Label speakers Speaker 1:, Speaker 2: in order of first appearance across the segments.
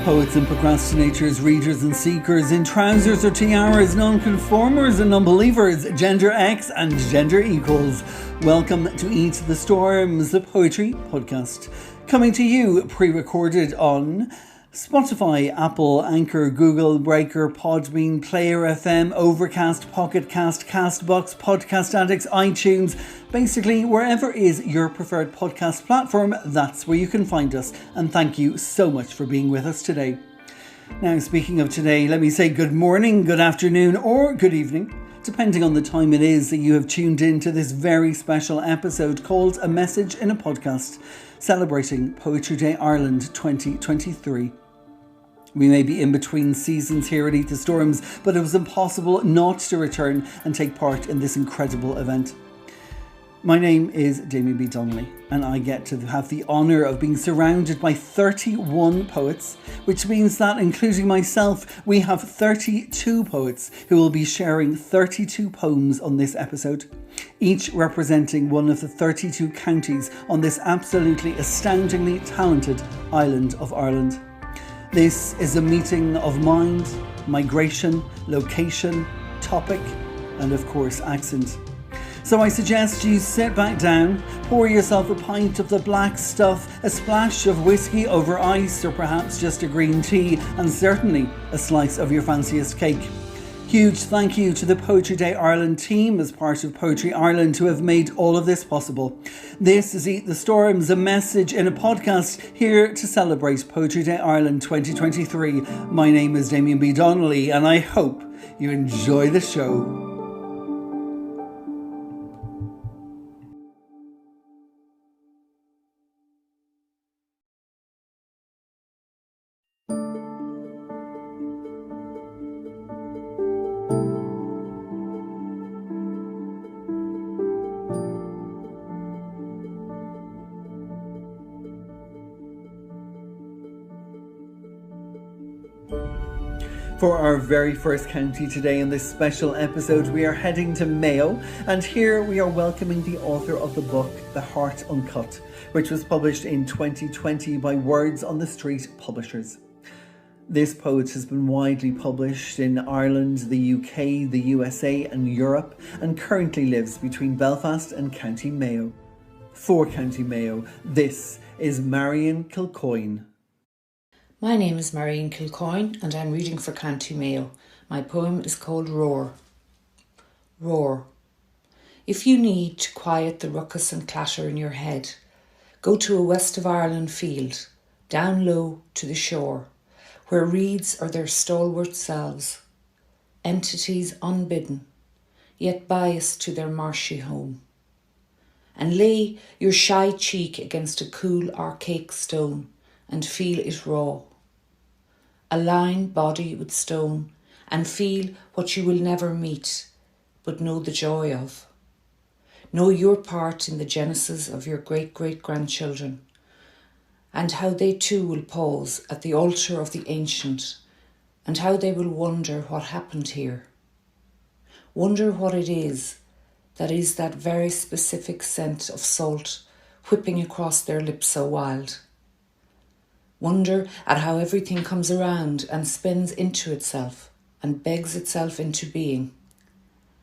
Speaker 1: Poets and procrastinators, readers and seekers, in trousers or tiaras, non-conformers and non-believers, gender X and gender equals. Welcome to Eat the Storms, the poetry podcast. Coming to you pre-recorded on Spotify, Apple, Anchor, Google, Breaker, Podbean, Player FM, Overcast, Pocket Cast, Castbox, Podcast Addicts, iTunes. Basically, wherever is your preferred podcast platform, that's where you can find us. And thank you so much for being with us today. Now, speaking of today, let me say good morning, good afternoon, or good evening, depending on the time it is that you have tuned in to this very special episode called A Message in a Podcast, celebrating Poetry Day Ireland 2023. We may be in between seasons here at Eat the Storms, but it was impossible not to return and take part in this incredible event. My name is Damien B Donnelly, and I get to have the honour of being surrounded by 31 poets, which means that, including myself, we have 32 poets who will be sharing 32 poems on this episode, each representing one of the 32 counties on this absolutely astoundingly talented island of Ireland. This is a meeting of mind, migration, location, topic, and of course accent. So I suggest you sit back down, pour yourself a pint of the black stuff, a splash of whiskey over ice, or perhaps just a green tea, and certainly a slice of your fanciest cake. Huge thank you to the Poetry Day Ireland team as part of Poetry Ireland who have made all of this possible. This is Eat the Storms, a message in a podcast here to celebrate Poetry Day Ireland 2023. My name is Damien B Donnelly and I hope you enjoy the show. For our very first county today in this special episode, we are heading to Mayo, and here we are welcoming the author of the book The Heart Uncut, which was published in 2020 by Words on the Street publishers. This poet has been widely published in Ireland, the UK, the USA and Europe, and currently lives between Belfast and County Mayo. For County Mayo, this is Marion Kilcoyne.
Speaker 2: My name is Marion Kilcoyne and I'm reading for County Mayo. My poem is called Roar. Roar. If you need to quiet the ruckus and clatter in your head, go to a West of Ireland field, down low to the shore, where reeds are their stalwart selves, entities unbidden, yet biased to their marshy home. And lay your shy cheek against a cool archaic stone, and feel it raw. Align body with stone and feel what you will never meet, but know the joy of. Know your part in the genesis of your great-great-grandchildren, and how they too will pause at the altar of the ancient, and how they will wonder what happened here. Wonder what it is that very specific scent of salt whipping across their lips so wild. Wonder at how everything comes around and spins into itself and begs itself into being.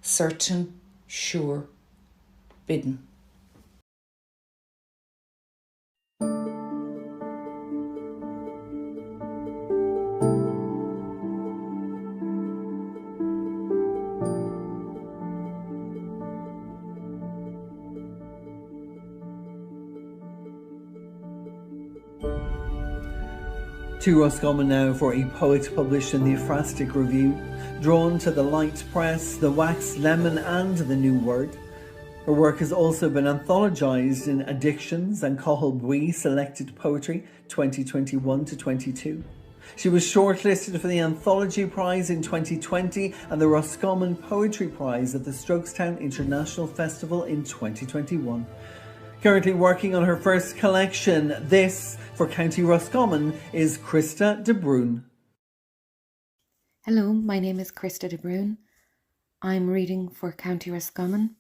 Speaker 2: Certain, sure, bidden.
Speaker 1: To Roscommon now for a poet published in the Ephrastic Review, drawn to the Light Press, the Wax Lemon and the New Word. Her work has also been anthologised in Addictions and Cathal Bui Selected Poetry 2021 to 22. She was shortlisted for the Anthology Prize in 2020 and the Roscommon Poetry Prize at the Strokestown International Festival in 2021. Currently working on her first collection, this, for County Roscommon, is Krista de Bruyne.
Speaker 3: Hello, my name is Krista de Bruyne. I'm reading for County Roscommon.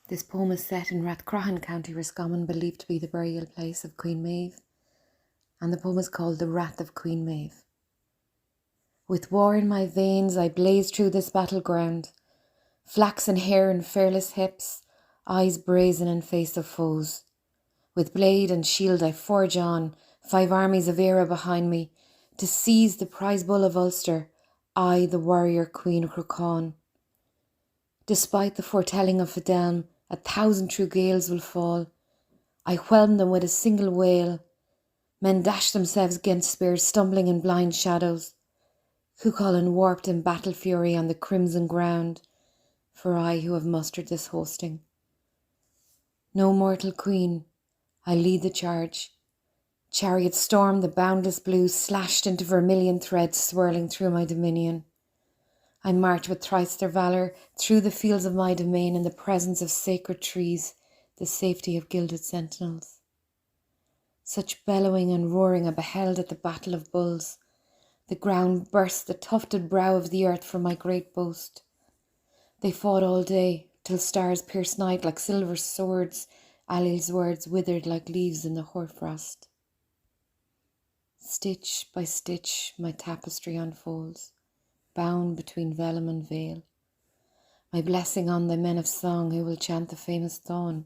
Speaker 3: This poem is set in Rathcroghan, County Roscommon, believed to be the burial place of Queen Maeve. and the poem is called The Wrath of Queen Maeve. With war in my veins I blaze through this battleground, flaxen hair and fearless hips, eyes brazen in face of foes. With blade and shield I forge on, 5 armies of Era behind me, to seize the prize bull of Ulster, I, the warrior Queen Crocon. Despite the foretelling of Fidelm, 1,000 true Gaels will fall. I whelm them with a single wail. Men dash themselves against spears, stumbling in blind shadows. Cuchulainn warped in battle fury on the crimson ground, for I who have mustered this hosting. No mortal queen, I lead the charge. Chariots storm the boundless blue, slashed into vermilion threads swirling through my dominion. I march with thrice their valour through the fields of my domain in the presence of sacred trees, the safety of gilded sentinels. Such bellowing and roaring I beheld at the battle of bulls. The ground burst the tufted brow of the earth for my great boast. They fought all day, till stars pierced night like silver swords, Allel's words withered like leaves in the hoarfrost. Stitch by stitch my tapestry unfolds, bound between vellum and veil. My blessing on the men of song who will chant the famous Thon.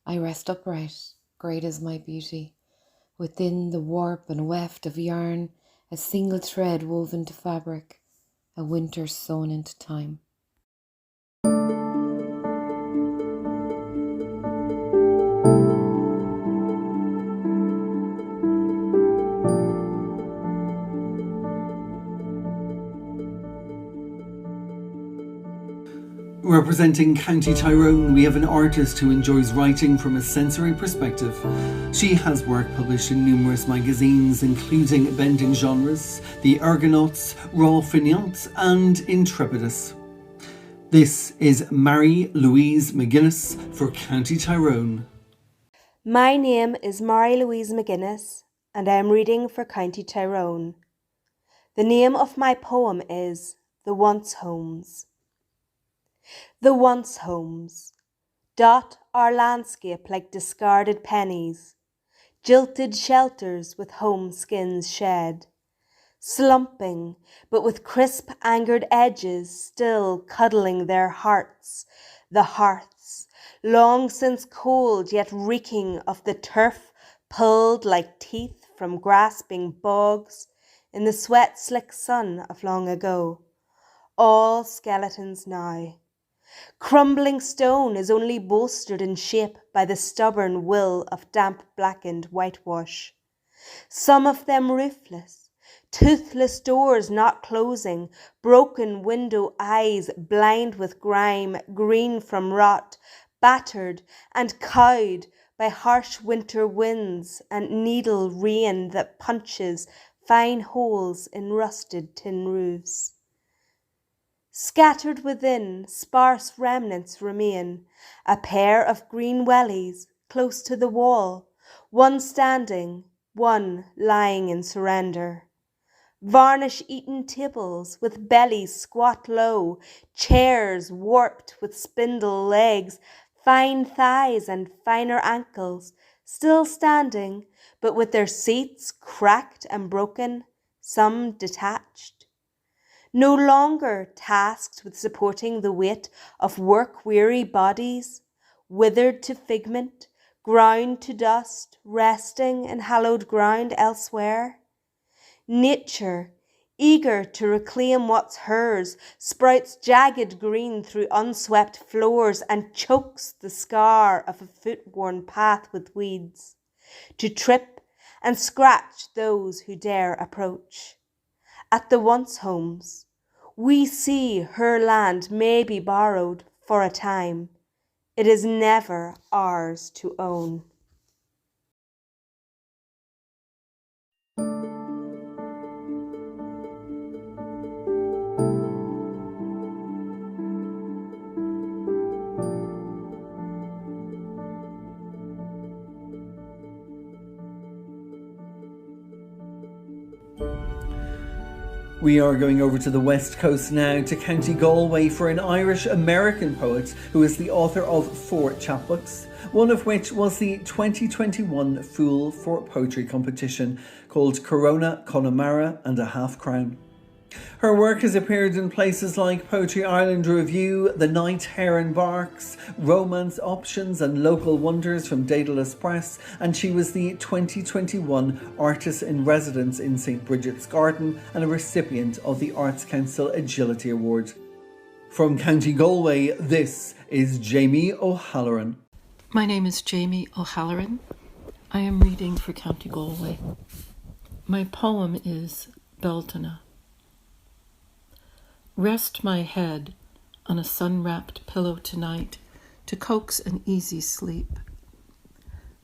Speaker 3: I rest upright, great is my beauty. Within the warp and weft of yarn, a single thread woven to fabric, a winter sewn into time.
Speaker 1: Representing County Tyrone, we have an artist who enjoys writing from a sensory perspective. She has work published in numerous magazines, including Bending Genres, The Argonauts, Raw Fainéant and Intrepidus. This is Mary-Louise McGuinness for County Tyrone.
Speaker 4: My name is Mary-Louise McGuinness, and I am reading for County Tyrone. The name of my poem is The Once Homes. The once homes dot our landscape like discarded pennies, jilted shelters with home skins shed, slumping but with crisp angered edges still cuddling their hearts, the hearths, long since cold yet reeking of the turf pulled like teeth from grasping bogs in the sweat-slick sun of long ago, all skeletons now. Crumbling stone is only bolstered in shape by the stubborn will of damp-blackened whitewash. Some of them roofless, toothless doors not closing, broken window eyes blind with grime, green from rot, battered and cowed by harsh winter winds and needle rain that punches fine holes in rusted tin roofs. Scattered within, sparse remnants remain, a pair of green wellies close to the wall, one standing, one lying in surrender. Varnish-eaten tables with bellies squat low, chairs warped with spindle legs, fine thighs and finer ankles, still standing, but with their seats cracked and broken, some detached. No longer tasked with supporting the weight of work-weary bodies, withered to figment, ground to dust, resting in hallowed ground elsewhere. Nature, eager to reclaim what's hers, sprouts jagged green through unswept floors and chokes the scar of a foot-worn path with weeds, to trip and scratch those who dare approach. At the once homes, we see her land may be borrowed for a time. It is never ours to own.
Speaker 1: We are going over to the west coast now to County Galway for an Irish-American poet who is the author of 4 chapbooks, one of which was the 2021 Fool for Poetry competition called Corona, Connemara and a Half Crown. Her work has appeared in places like Poetry Ireland Review, The Night Heron Barks, Romance Options and Local Wonders from Daedalus Press, and she was the 2021 Artist in Residence in St Bridget's Garden and a recipient of the Arts Council Agility Award. From County Galway, this is Jamie O'Halloran.
Speaker 5: My name is Jamie O'Halloran. I am reading for County Galway. My poem is Beltana. Rest my head on a sun-wrapped pillow tonight to coax an easy sleep.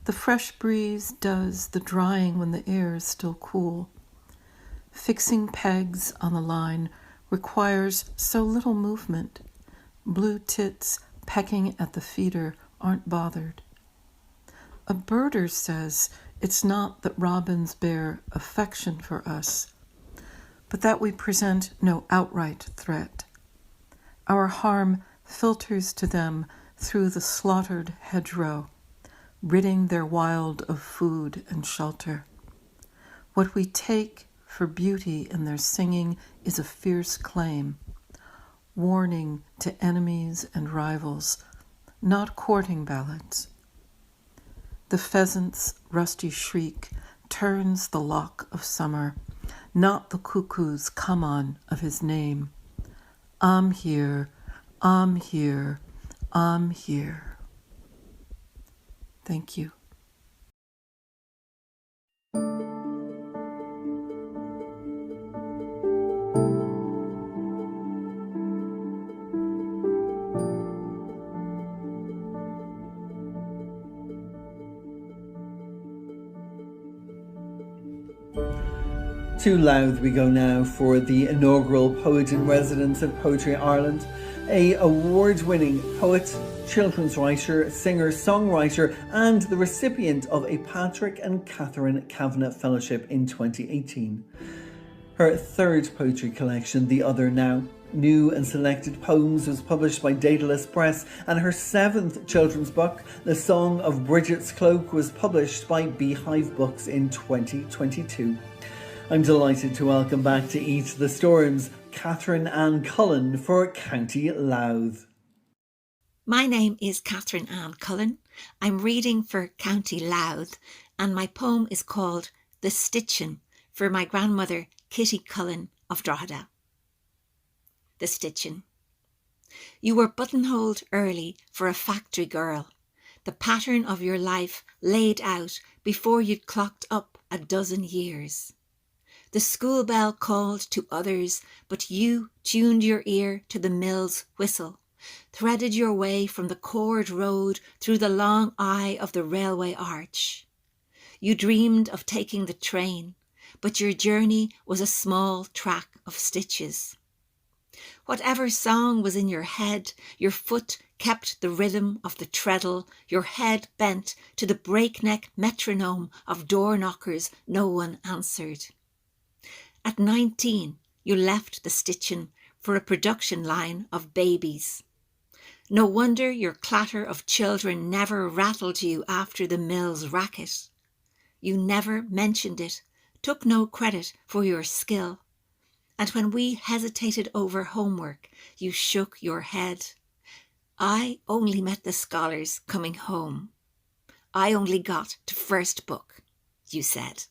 Speaker 5: The fresh breeze does the drying when the air is still cool. Fixing pegs on the line requires so little movement. Blue tits pecking at the feeder aren't bothered. A birder says it's not that robins bear affection for us, but that we present no outright threat. Our harm filters to them through the slaughtered hedgerow, ridding their wild of food and shelter. What we take for beauty in their singing is a fierce claim, warning to enemies and rivals, not courting ballads. The pheasant's rusty shriek turns the lock of summer, not the cuckoo's come on of his name. I'm here, I'm here, I'm here. Thank you.
Speaker 1: To Louth we go now for the inaugural Poet in Residence of Poetry Ireland, a award-winning poet, children's writer, singer, songwriter and the recipient of a Patrick and Catherine Kavanagh Fellowship in 2018. Her 3rd poetry collection, The Other Now, New and Selected Poems, was published by Daedalus Press, and her 7th children's book, The Song of Bridget's Cloak, was published by Beehive Books in 2022. I'm delighted to welcome back to Eat the Storms, Catherine Ann Cullen for County Louth.
Speaker 6: My name is Catherine Ann Cullen. I'm reading for County Louth, and my poem is called The Stitchin' for my grandmother Kitty Cullen of Drogheda. The Stitchin'. You were buttonholed early for a factory girl, the pattern of your life laid out before you'd clocked up a dozen years. The school bell called to others, but you tuned your ear to the mill's whistle, threaded your way from the cord road through the long eye of the railway arch. You dreamed of taking the train, but your journey was a small track of stitches. Whatever song was in your head, your foot kept the rhythm of the treadle, your head bent to the breakneck metronome of door knockers no one answered. At 19, you left the stitchin' for a production line of babies. No wonder your clatter of children never rattled you after the mill's racket. You never mentioned it, took no credit for your skill. And when we hesitated over homework, you shook your head. I only met the scholars coming home. I only got to first book, you said.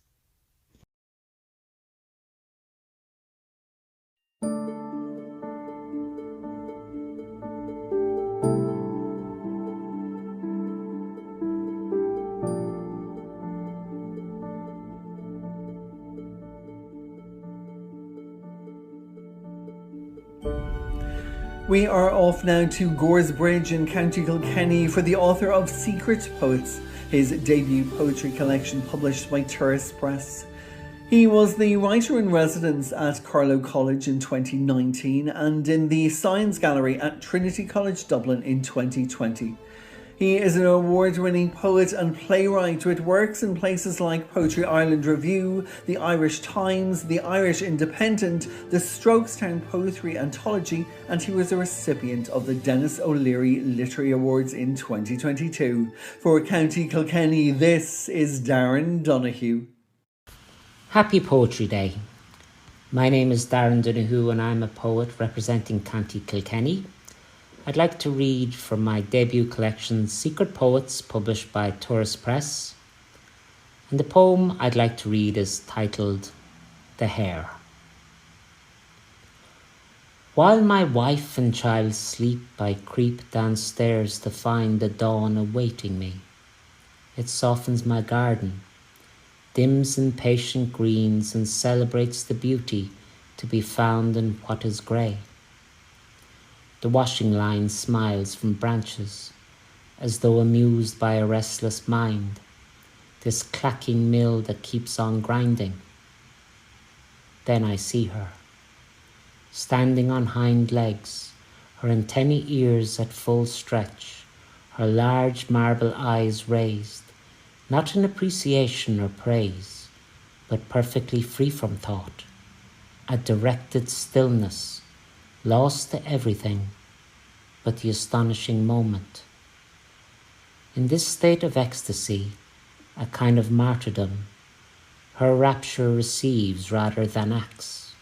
Speaker 1: We are off now to Goresbridge in County Kilkenny for the author of Secret Poets, his debut poetry collection published by Turris Press. He was the writer-in-residence at Carlow College in 2019 and in the Science Gallery at Trinity College Dublin in 2020. He is an award-winning poet and playwright with works in places like Poetry Ireland Review, the Irish Times, the Irish Independent, the Strokestown Poetry Anthology, and he was a recipient of the Denis O'Leary Literary Awards in 2022. For County Kilkenny, this is Darren Donoghue.
Speaker 7: Happy Poetry Day. My name is Darren Donoghue and I'm a poet representing County Kilkenny. I'd like to read from my debut collection Secret Poets, published by Tourist Press. And the poem I'd like to read is titled The Hare. While my wife and child sleep, I creep downstairs to find the dawn awaiting me. It softens my garden, dims in patient greens, and celebrates the beauty to be found in what is grey. The washing line smiles from branches, as though amused by a restless mind, this clacking mill that keeps on grinding. Then I see her, standing on hind legs, her antennae ears at full stretch, her large marble eyes raised, not in appreciation or praise, but perfectly free from thought, a directed stillness, lost to everything but the astonishing moment. In this state of ecstasy, a kind of martyrdom, her rapture receives rather than acts.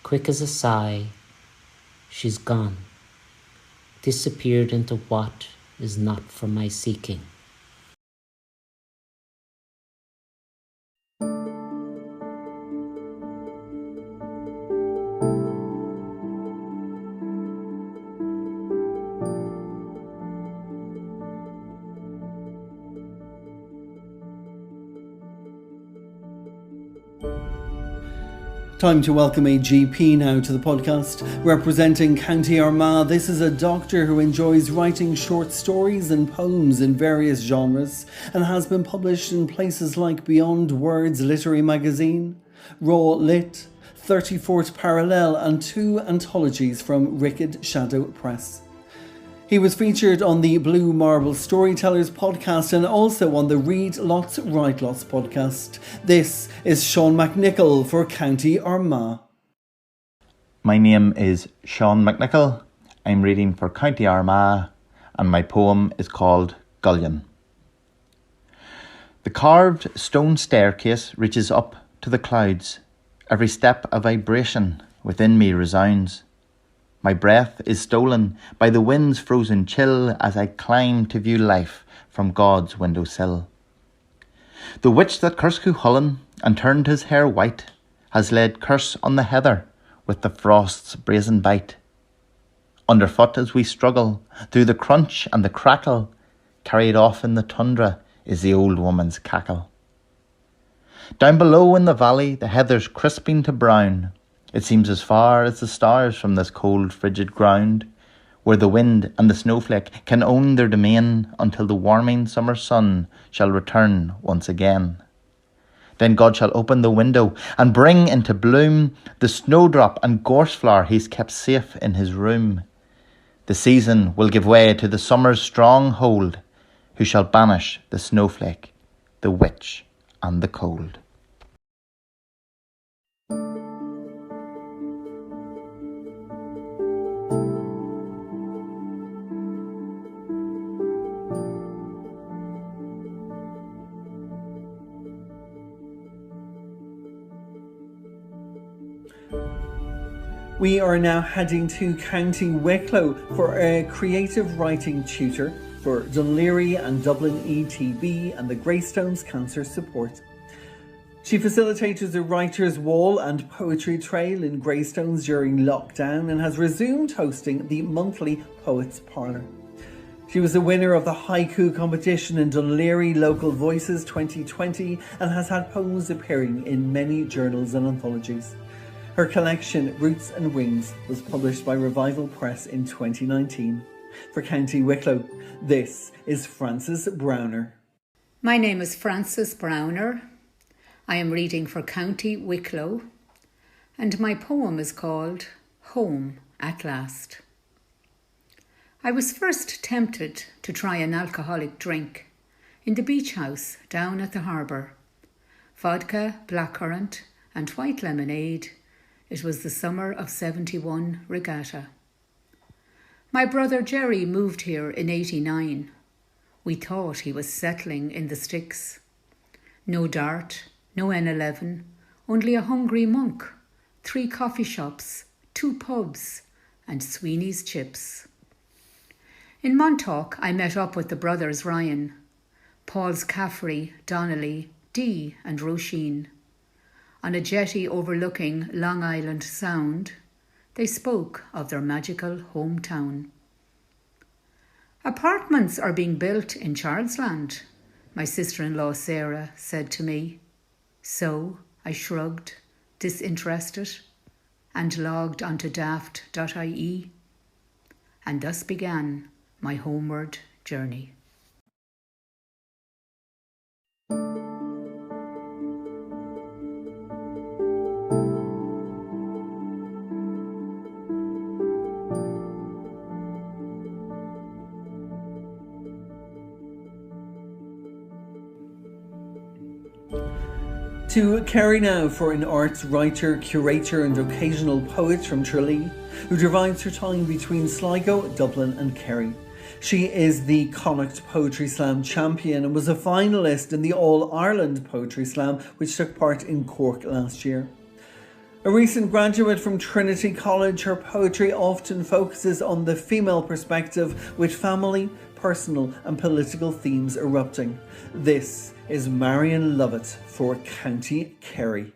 Speaker 7: Quick as a sigh, she's gone, disappeared into what is not for my seeking.
Speaker 1: Time to welcome a GP now to the podcast. Representing County Armagh, this is a doctor who enjoys writing short stories and poems in various genres and has been published in places like Beyond Words Literary Magazine, Raw Lit, 34th Parallel, and 2 anthologies from Rickett Shadow Press. He was featured on the Blue Marble Storytellers podcast and also on the Read Lots, Write Lots podcast. This is Sean McNichol for County Armagh.
Speaker 8: My name is Sean McNichol. I'm reading for County Armagh and my poem is called Gullion. The carved stone staircase reaches up to the clouds. Every step a vibration within me resounds. My breath is stolen by the wind's frozen chill as I climb to view life from God's windowsill. The witch that cursed Cuchulainn and turned his hair white has laid curse on the heather with the frost's brazen bite. Underfoot as we struggle through the crunch and the crackle, carried off in the tundra is the old woman's cackle. Down below in the valley the heather's crisping to brown. It seems as far as the stars from this cold, frigid ground, where the wind and the snowflake can own their domain until the warming summer sun shall return once again. Then God shall open the window and bring into bloom the snowdrop and gorseflower he's kept safe in his room. The season will give way to the summer's strong hold, who shall banish the snowflake, the witch and the cold.
Speaker 1: We are now heading to County Wicklow for a creative writing tutor for Dún Laoghaire and Dublin ETB and the Greystones Cancer Support. She facilitated the Writers' Wall and Poetry Trail in Greystones during lockdown and has resumed hosting the monthly Poets' Parlour. She was the winner of the haiku competition in Dún Laoghaire Local Voices 2020 and has had poems appearing in many journals and anthologies. Her collection, Roots and Wings, was published by Revival Press in 2019. For County Wicklow, this is Frances Browner.
Speaker 9: My name is Frances Browner. I am reading for County Wicklow, and my poem is called Home at Last. I was first tempted to try an alcoholic drink in the beach house down at the harbour. Vodka, blackcurrant, and white lemonade. It was the summer of '71 regatta. My brother Jerry moved here in '89. We thought he was settling in the sticks. No dart, no N11, only a hungry monk, 3 coffee shops, 2 pubs, and Sweeney's chips. In Montauk, I met up with the brothers Ryan, Paul's Caffrey, Donnelly, Dee and Roisin. On a jetty overlooking Long Island Sound, they spoke of their magical hometown. Apartments are being built in Charlesland, my sister-in-law Sarah said to me. So I shrugged, disinterested, and logged onto daft.ie. And thus began my homeward journey.
Speaker 1: To Kerry now for an arts writer, curator and occasional poet from Tralee, who divides her time between Sligo, Dublin and Kerry. She is the Connacht Poetry Slam champion and was a finalist in the All-Ireland Poetry Slam, which took part in Cork last year. A recent graduate from Trinity College, her poetry often focuses on the female perspective, with family, personal and political themes erupting. This is Marion Lovett for County Kerry.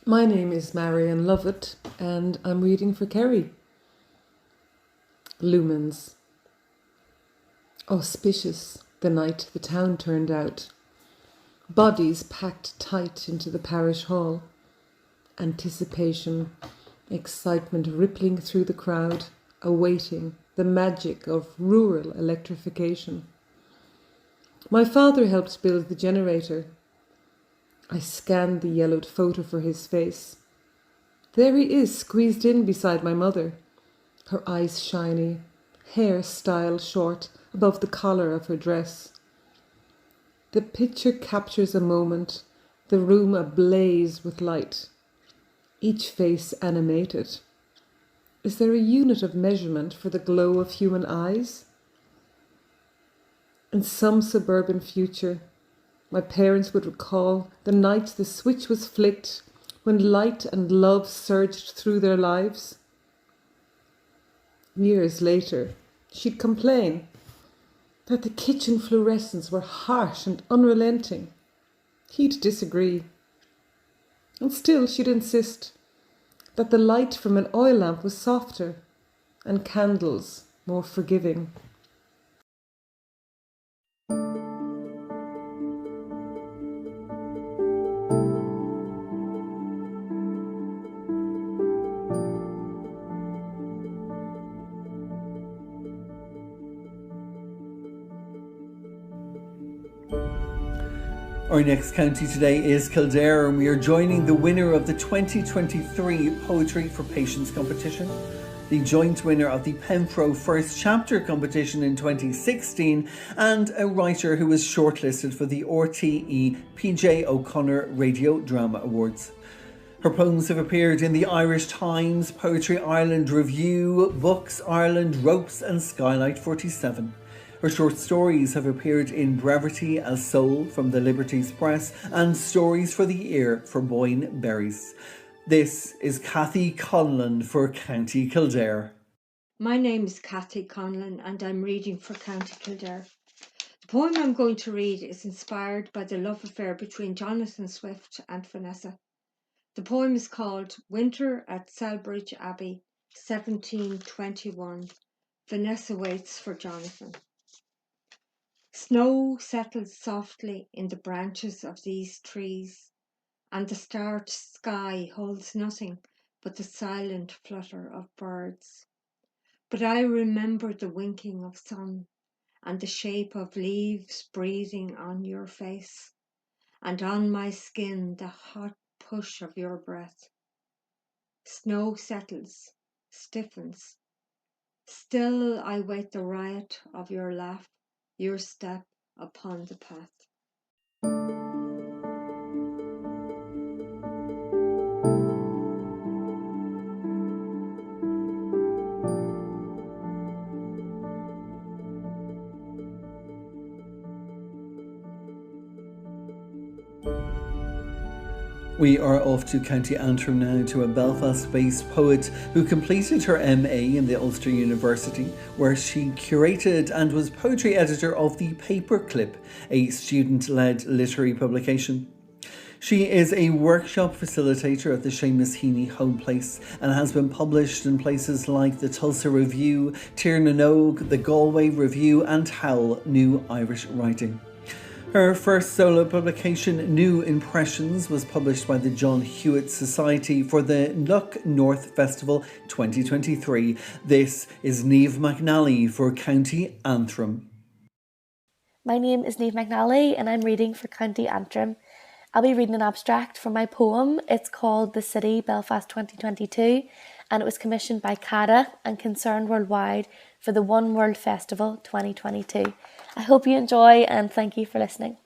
Speaker 10: My name is Marion Lovett and I'm reading for Kerry. Lumens. Auspicious the night the town turned out. Bodies packed tight into the parish hall. Anticipation, excitement rippling through the crowd, awaiting the magic of rural electrification. My father helped build the generator. I scanned the yellowed photo for his face. There he is, squeezed in beside my mother, her eyes shiny, hair styled short above the collar of her dress. The picture captures a moment, the room ablaze with light, each face animated. Is there a unit of measurement for the glow of human eyes? In some suburban future, my parents would recall the night the switch was flicked when light and love surged through their lives. Years later, she'd complain that the kitchen fluorescents were harsh and unrelenting. He'd disagree. And still she'd insist that the light from an oil lamp was softer and candles more forgiving.
Speaker 1: Our next county today is Kildare, and we are joining the winner of the 2023 Poetry for Patients competition, the joint winner of the Penfro First Chapter competition in 2016, and a writer who was shortlisted for the RTE PJ O'Connor Radio Drama Awards. Her poems have appeared in the Irish Times, Poetry Ireland Review, Books Ireland, Ropes and Skylight 47. Her short stories have appeared in Brevity as Soul from the Liberties Press and Stories for the Ear for Boyne Berries. This is Cathy Conlon for County Kildare.
Speaker 11: My name is Cathy Conlon and I'm reading for County Kildare. The poem I'm going to read is inspired by the love affair between Jonathan Swift and Vanessa. The poem is called Winter at Selbridge Abbey, 1721. Vanessa waits for Jonathan. Snow settles softly in the branches of these trees, and the starred sky holds nothing but the silent flutter of birds. But I remember the winking of sun and the shape of leaves breathing on your face, and on my skin the hot push of your breath. Snow settles, stiffens, Still I wait the riot of your laugh, your step upon the path.
Speaker 1: We are off to County Antrim now to a Belfast-based poet who completed her MA in the Ulster University, where she curated and was poetry editor of The Paperclip, a student-led literary publication. She is a workshop facilitator at the Seamus Heaney Home Place and has been published in places like the Tulsa Review, Tiernan Og, the Galway Review and Howl New Irish Writing. Her first solo publication, New Impressions, was published by the John Hewitt Society for the Look North Festival 2023. This is Niamh McNally for County Antrim.
Speaker 12: My name is Niamh McNally and I'm reading for County Antrim. I'll be reading an abstract from my poem. It's called The City, Belfast 2022, and it was commissioned by CADA and Concerned Worldwide for the One World Festival 2022. I hope you enjoy and thank you for listening.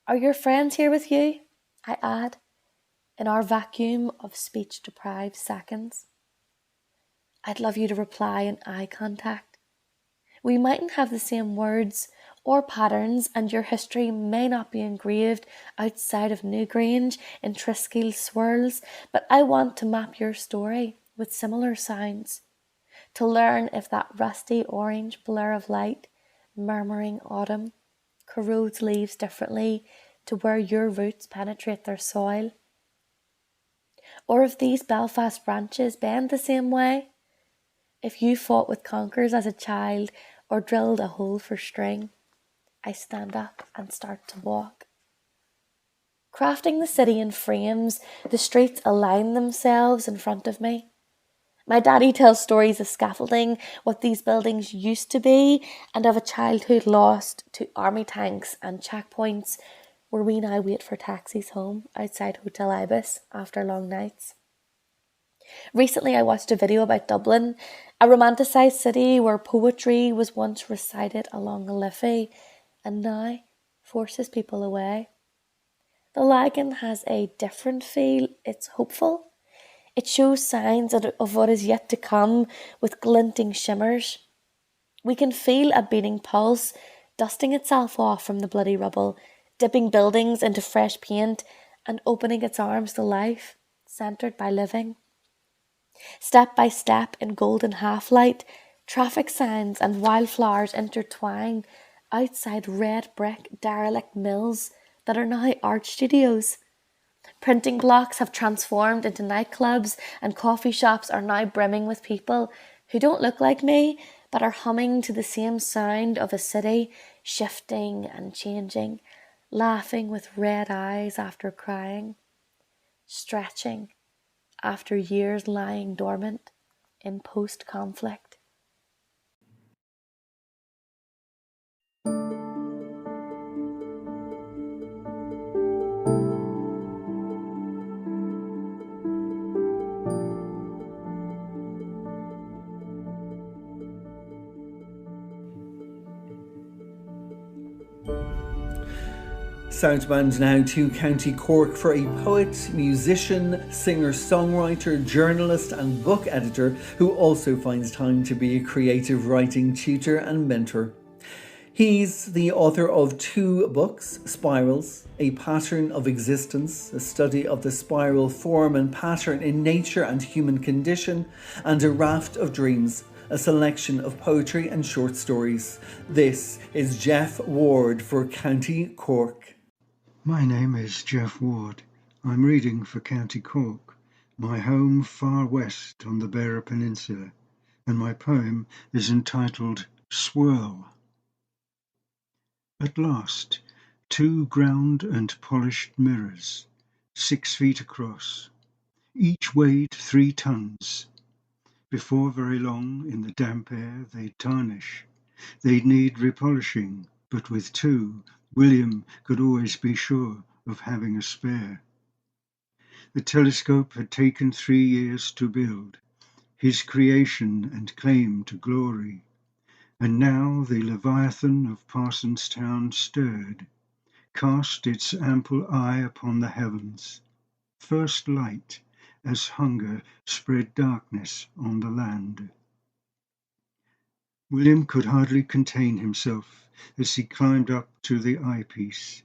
Speaker 12: Are your friends here with you? I add, in our vacuum of speech-deprived seconds. I'd love you to reply in eye contact. We mightn't have the same words or patterns, and your history may not be engraved outside of Newgrange in Triskeal swirls, but I want to map your story with similar sounds, to learn if that rusty orange blur of light, murmuring autumn, corrodes leaves differently to where your roots penetrate their soil, or if these Belfast branches bend the same way, if you fought with conkers as a child or drilled a hole for string. I stand up and start to walk. Crafting the city in frames, the streets align themselves in front of me. My daddy tells stories of scaffolding, what these buildings used to be, and of a childhood lost to army tanks and checkpoints where we now wait for taxis home outside Hotel Ibis after long nights. Recently I watched a video about Dublin, a romanticised city where poetry was once recited along a Liffey and now forces people away. The Lagan has a different feel. It's hopeful. It shows signs of what is yet to come with glinting shimmers. We can feel a beating pulse dusting itself off from the bloody rubble, dipping buildings into fresh paint and opening its arms to life, centred by living. Step by step in golden half-light, traffic signs and wildflowers intertwine outside red brick derelict mills that are now art studios. Printing blocks have transformed into nightclubs and coffee shops are now brimming with people who don't look like me but are humming to the same sound of a city shifting and changing, laughing with red eyes after crying, stretching after years lying dormant in post-conflict.
Speaker 1: Southbound now to County Cork for a poet, musician, singer-songwriter, journalist and book editor who also finds time to be a creative writing tutor and mentor. He's the author of 2 books, Spirals, A Pattern of Existence, a study of the spiral form and pattern in nature and human condition, and A Raft of Dreams, a selection of poetry and short stories. This is Jeff Ward for County Cork.
Speaker 13: My name is Jeff Ward. I'm reading for County Cork, my home far west on the Beara Peninsula, and my poem is entitled Swirl. At last, 2 ground and polished mirrors, 6 feet across, each weighed 3 tons. Before very long, in the damp air, they'd tarnish. They'd need repolishing, but with 2, William could always be sure of having a spare. The telescope had taken 3 years to build. his creation and claim to glory. And now the Leviathan of Parsonstown stirred, cast its ample eye upon the heavens, first light as hunger spread darkness on the land. William could hardly contain himself as he climbed up to the eyepiece,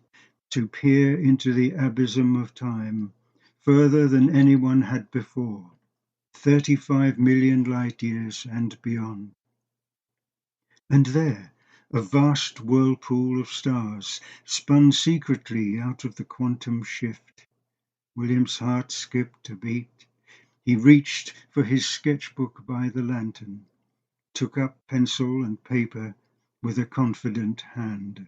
Speaker 13: to peer into the abysm of time, further than anyone had before, 35 million light years and beyond. And there, a vast whirlpool of stars spun secretly out of the quantum shift. William's heart skipped a beat. He reached for his sketchbook by the lantern, took up pencil and paper with a confident hand.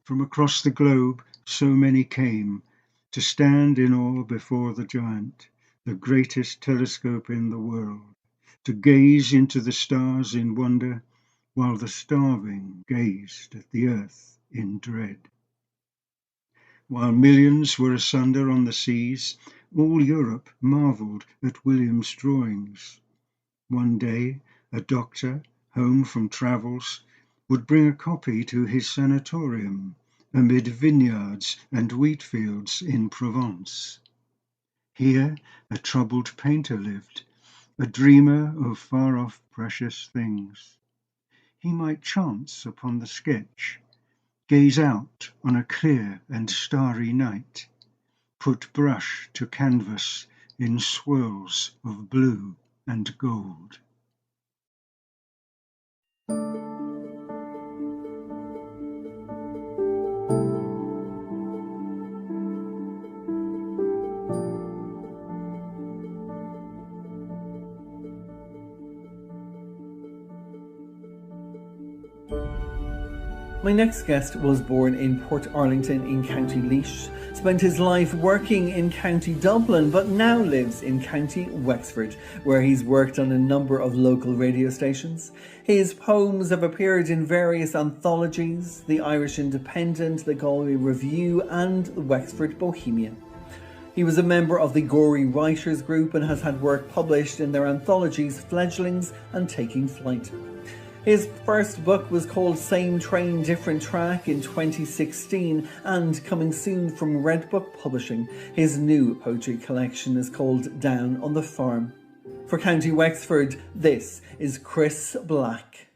Speaker 13: From across the globe so many came to stand in awe before the giant, the greatest telescope in the world, to gaze into the stars in wonder, while the starving gazed at the earth in dread. While millions were asunder on the seas, all Europe marvelled at William's drawings. One day, a doctor, home from travels, would bring a copy to his sanatorium, amid vineyards and wheat fields in Provence. Here a troubled painter lived, a dreamer of far-off precious things. He might chance upon the sketch, gaze out on a clear and starry night, put brush to canvas in swirls of blue and gold.
Speaker 1: My next guest was born in Port Arlington in County Laois, spent his life working in County Dublin, but now lives in County Wexford, where he's worked on a number of local radio stations. His poems have appeared in various anthologies, the Irish Independent, the Galway Review and the Wexford Bohemian. He was a member of the Gory Writers Group and has had work published in their anthologies Fledglings and Taking Flight. His first book was called Same Train, Different Track in 2016, and coming soon from Red Book Publishing, his new poetry collection is called Down on the Farm. For County Wexford, this is Chris Black.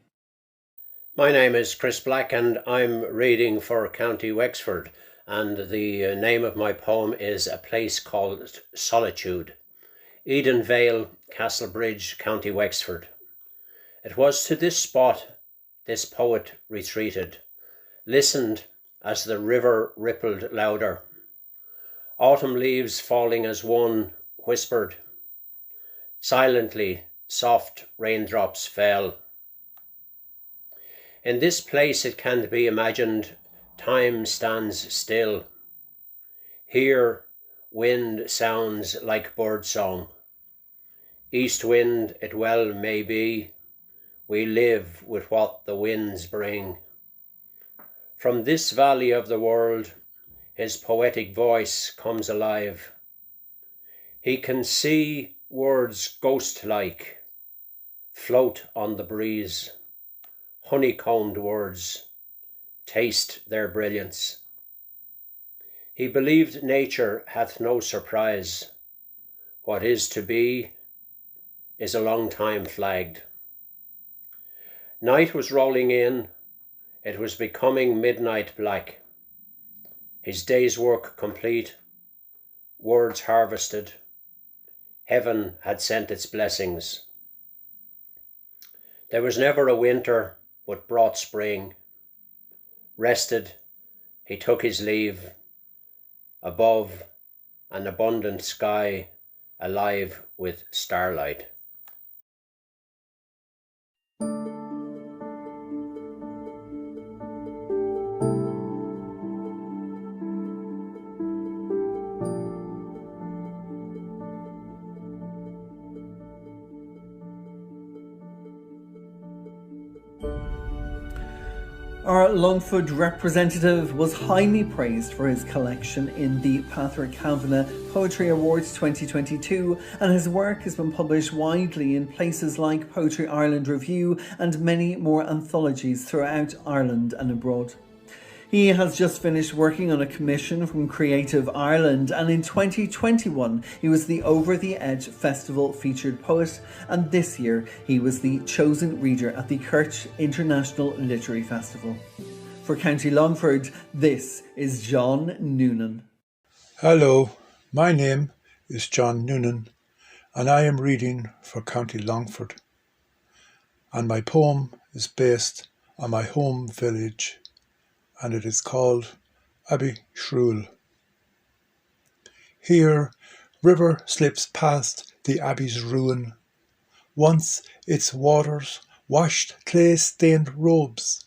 Speaker 14: My name is Chris Black and I'm reading for County Wexford, and the name of my poem is A Place Called Solitude. Eden Vale, Castlebridge, County Wexford. It was to this spot this poet retreated, listened as the river rippled louder. Autumn leaves falling as one whispered. Silently, soft raindrops fell. In this place it can be imagined, time stands still. Here, wind sounds like birdsong. East wind it well may be. We live with what the winds bring. From this valley of the world, his poetic voice comes alive. He can see words ghost-like float on the breeze, honeycombed words, taste their brilliance. He believed nature hath no surprise. What is to be is a long time flagged. Night was rolling in, it was becoming midnight black. His day's work complete, words harvested, heaven had sent its blessings. There was never a winter, but brought spring. Rested, he took his leave. Above, an abundant sky, alive with starlight.
Speaker 1: Our Longford representative was highly praised for his collection in the Patrick Kavanagh Poetry Awards 2022, and his work has been published widely in places like Poetry Ireland Review and many more anthologies throughout Ireland and abroad. He has just finished working on a commission from Creative Ireland, and in 2021 he was the Over the Edge Festival featured poet, and this year he was the chosen reader at the Kerch International Literary Festival. For County Longford, this is John Noonan.
Speaker 15: Hello, my name is John Noonan, and I am reading for County Longford. And my poem is based on my home village, and it is called Abbey Shrule. Here, river slips past the abbey's ruin. Once its waters washed clay-stained robes,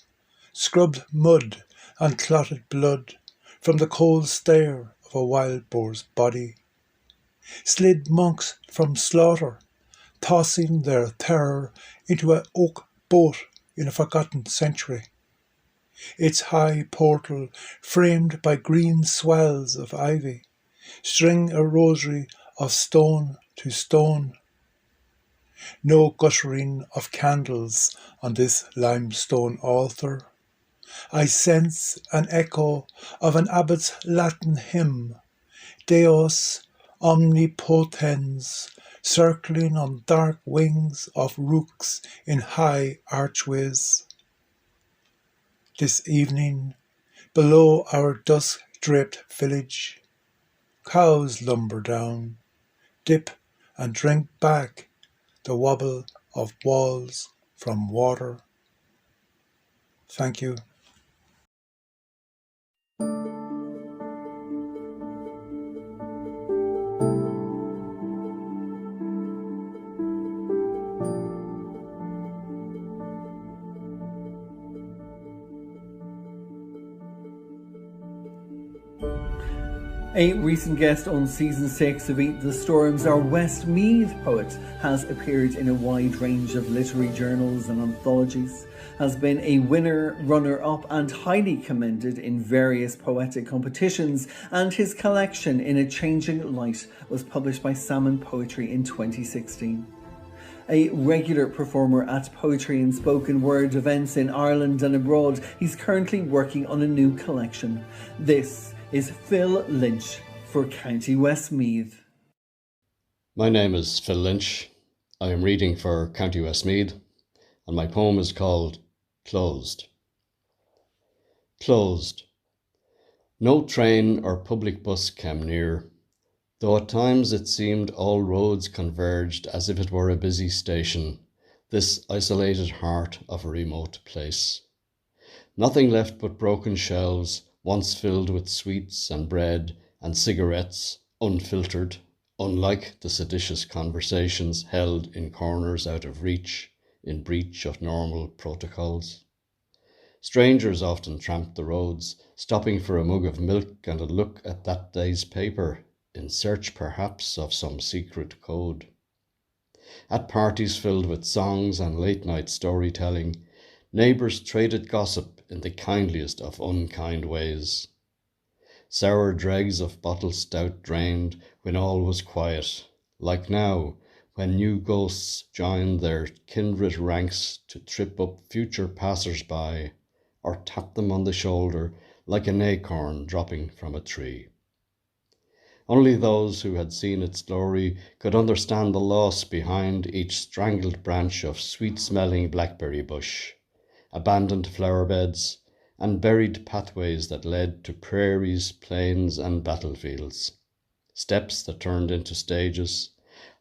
Speaker 15: scrubbed mud and clotted blood from the cold stare of a wild boar's body, slid monks from slaughter, tossing their terror into an oak boat in a forgotten century. Its high portal, framed by green swells of ivy, string a rosary of stone to stone. No guttering of candles on this limestone altar. I sense an echo of an abbot's Latin hymn, Deus omnipotens, circling on dark wings of rooks in high archways. This evening, below our dusk-draped village, cows lumber down, dip and drink back the wobble of walls from water. Thank you.
Speaker 1: A recent guest on season 6 of Eat the Storms, our Westmeath poet, has appeared in a wide range of literary journals and anthologies, has been a winner, runner-up and highly commended in various poetic competitions, and his collection In a Changing Light was published by Salmon Poetry in 2016. A regular performer at poetry and spoken word events in Ireland and abroad, he's currently working on a new collection. This is Phil Lynch for County Westmeath.
Speaker 16: My name is Phil Lynch. I am reading for County Westmeath, and my poem is called Closed. Closed. No train or public bus came near, though at times it seemed all roads converged as if it were a busy station, this isolated heart of a remote place. Nothing left but broken shelves, once filled with sweets and bread and cigarettes, unfiltered, unlike the seditious conversations held in corners out of reach, in breach of normal protocols. Strangers often tramped the roads, stopping for a mug of milk and a look at that day's paper, in search perhaps of some secret code. At parties filled with songs and late-night storytelling, neighbours traded gossip in the kindliest of unkind ways. Sour dregs of bottled stout drained when all was quiet, like now, when new ghosts joined their kindred ranks to trip up future passers-by, or tap them on the shoulder like an acorn dropping from a tree. Only those who had seen its glory could understand the loss behind each strangled branch of sweet-smelling blackberry bush, abandoned flower beds, and buried pathways that led to prairies, plains, and battlefields, steps that turned into stages,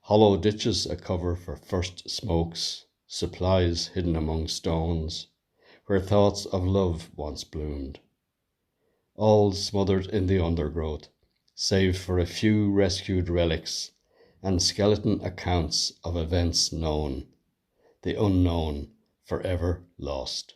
Speaker 16: hollow ditches a cover for first smokes, supplies hidden among stones, where thoughts of love once bloomed. All smothered in the undergrowth, save for a few rescued relics and skeleton accounts of events known, the unknown forever lost.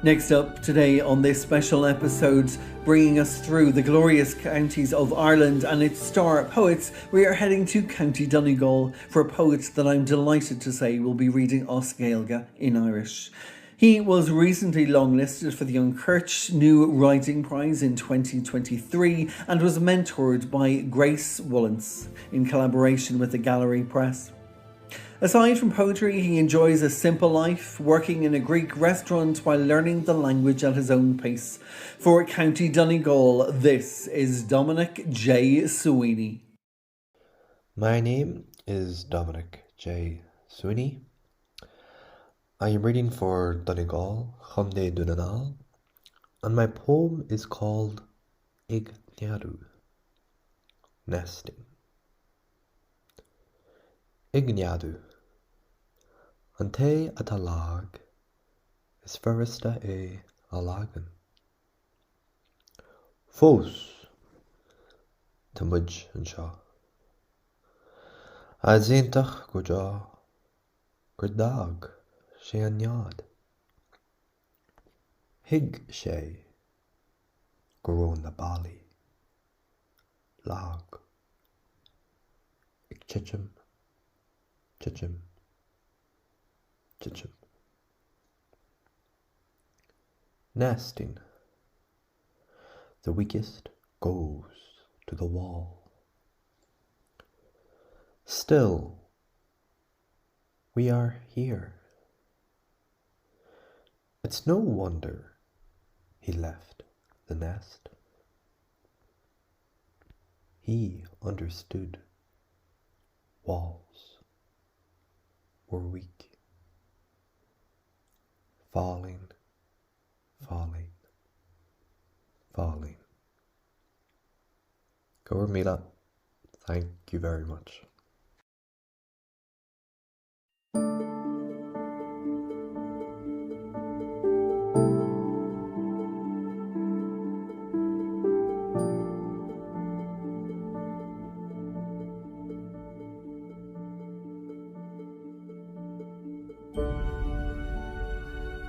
Speaker 1: Next up today on this special episode, bringing us through the glorious counties of Ireland and its star poets, we are heading to County Donegal for a poet that I'm delighted to say will be reading Os Gaeilge in Irish. He was recently longlisted for the Young Church New Writing Prize in 2023 and was mentored by Grace Wollens in collaboration with the Gallery Press. Aside from poetry, he enjoys a simple life, working in a Greek restaurant while learning the language at his own pace. For County Donegal, this is Dominic J. Sweeney.
Speaker 17: My name is Dominic J. Sweeney. I am reading for Donegal, Chumde Dunanal, and my poem is called Igneadu, Nesting. Igneadu. An té atá lag is ferrista é a lagan. Fós tá muid an seo. A dhéantach go dá gur dag sé an nead. Hig sé go raibh na bailí lag. Ag titim, titim, titim. Nesting. The weakest goes to the wall. Still, we are here. It's no wonder he left the nest. He understood walls were weak. Falling, falling, falling. Go Mila. Thank you very much.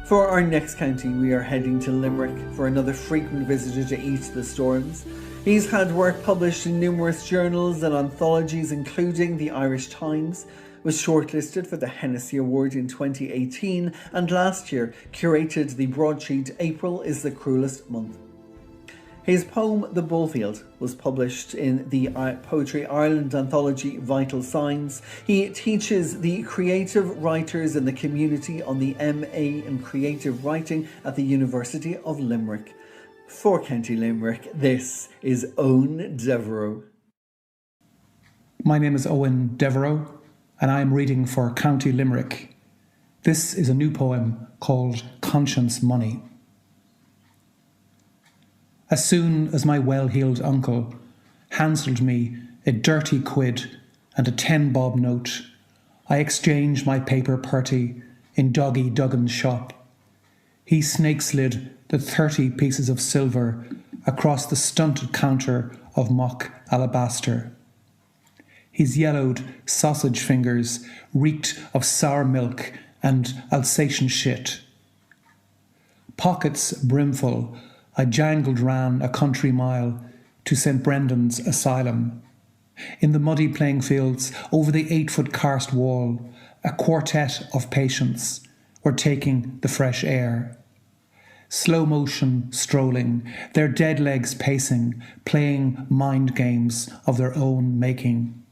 Speaker 1: For our next county, we are heading to Limerick for another frequent visitor to Eat the Storms. He's had work published in numerous journals and anthologies, including the Irish Times, was shortlisted for the Hennessy Award in 2018, and last year curated the broadsheet April is the Cruelest Month. His poem The Bullfield was published in the Poetry Ireland anthology Vital Signs. He teaches the creative writers in the community on the MA in Creative Writing at the University of Limerick. For County Limerick, this is Owen Devereux.
Speaker 18: My name is Owen Devereux, and I am reading for County Limerick. This is a new poem called Conscience Money. As soon as my well-heeled uncle handselled me a dirty quid and a 10-bob note, I exchanged my paper purty in Doggy Duggan's shop. He snake-slid the 30 pieces of silver across the stunted counter of mock alabaster. His yellowed sausage fingers reeked of sour milk and Alsatian shit. Pockets brimful, I jangled ran a country mile to St. Brendan's Asylum. In the muddy playing fields, over the 8-foot karst wall, a quartet of patients were taking the fresh air. Slow motion strolling, their dead legs pacing, playing mind games of their own making.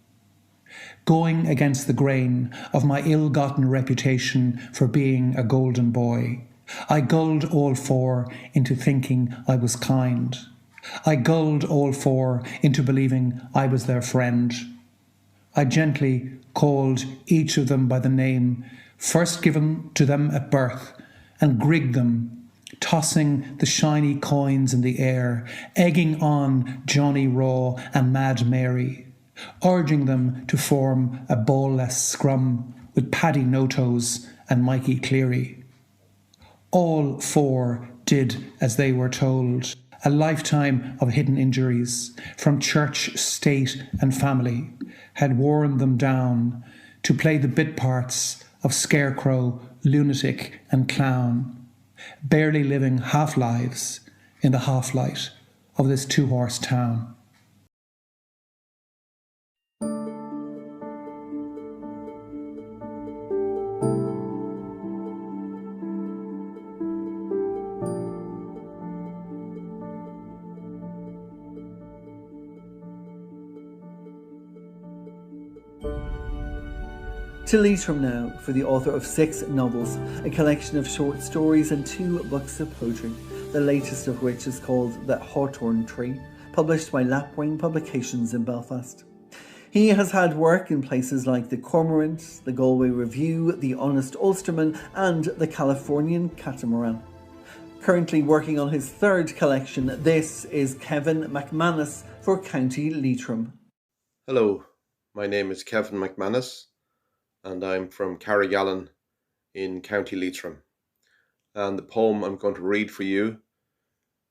Speaker 18: Going against the grain of my ill-gotten reputation for being a golden boy, I gulled all four into thinking I was kind. I gulled all four into believing I was their friend. I gently called each of them by the name first given to them at birth and grigged them, tossing the shiny coins in the air, egging on Johnny Raw and Mad Mary, urging them to form a ball-less scrum with Paddy No-Toes and Mikey Cleary. All four did as they were told, a lifetime of hidden injuries from church, state and family had worn them down to play the bit parts of scarecrow, lunatic and clown. barely living half-lives in the half-light of this two-horse town.
Speaker 1: To Leitrim now for the author of 6 novels, a collection of short stories and 2 books of poetry, the latest of which is called The Hawthorn Tree, published by Lapwing Publications in Belfast. He has had work in places like the Cormorant, the Galway Review, the Honest Ulsterman and the Californian Catamaran. Currently working on his 3rd collection, this is Kevin McManus for County Leitrim.
Speaker 19: Hello, my name is Kevin McManus and I'm from Carrigallen in County Leitrim. And the poem I'm going to read for you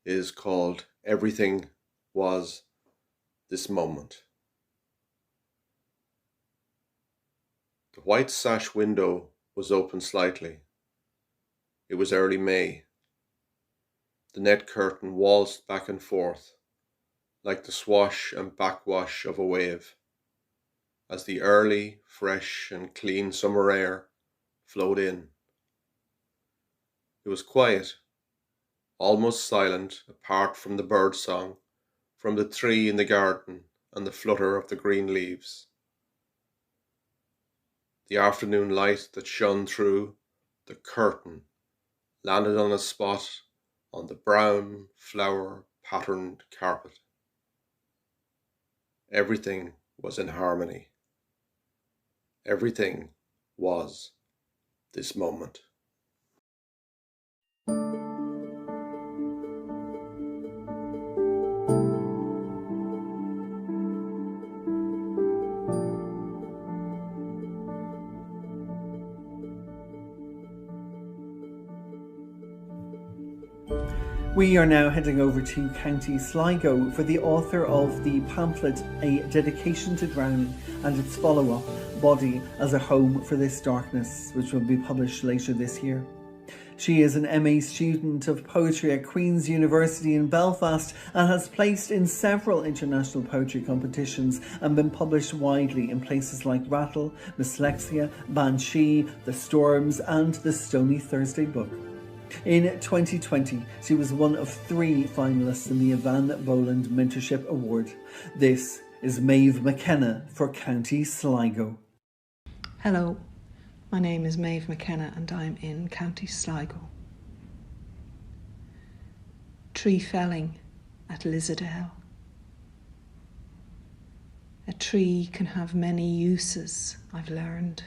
Speaker 19: is called Everything Was This Moment. The white sash window was open slightly. It was early May. The net curtain waltzed back and forth like the swash and backwash of a wave, as the early, fresh and clean summer air flowed in. It was quiet, almost silent apart from the bird song, from the tree in the garden and the flutter of the green leaves. The afternoon light that shone through the curtain landed on a spot on the brown, flower-patterned carpet. Everything was in harmony. Everything was this moment.
Speaker 1: We are now heading over to County Sligo for the author of the pamphlet A Dedication to Drowning and its follow-up, Body as a Home for This Darkness, which will be published later this year. She is an MA student of poetry at Queen's University in Belfast and has placed in several international poetry competitions and been published widely in places like Rattle, Dyslexia, Banshee, The Storms and the Stony Thursday Book. In 2020, she was one of 3 finalists in the Evan Boland Mentorship Award. This is Maeve McKenna for County Sligo.
Speaker 20: Hello, my name is Maeve McKenna and I'm in County Sligo. Tree felling at Lizardale. A tree can have many uses, I've learned.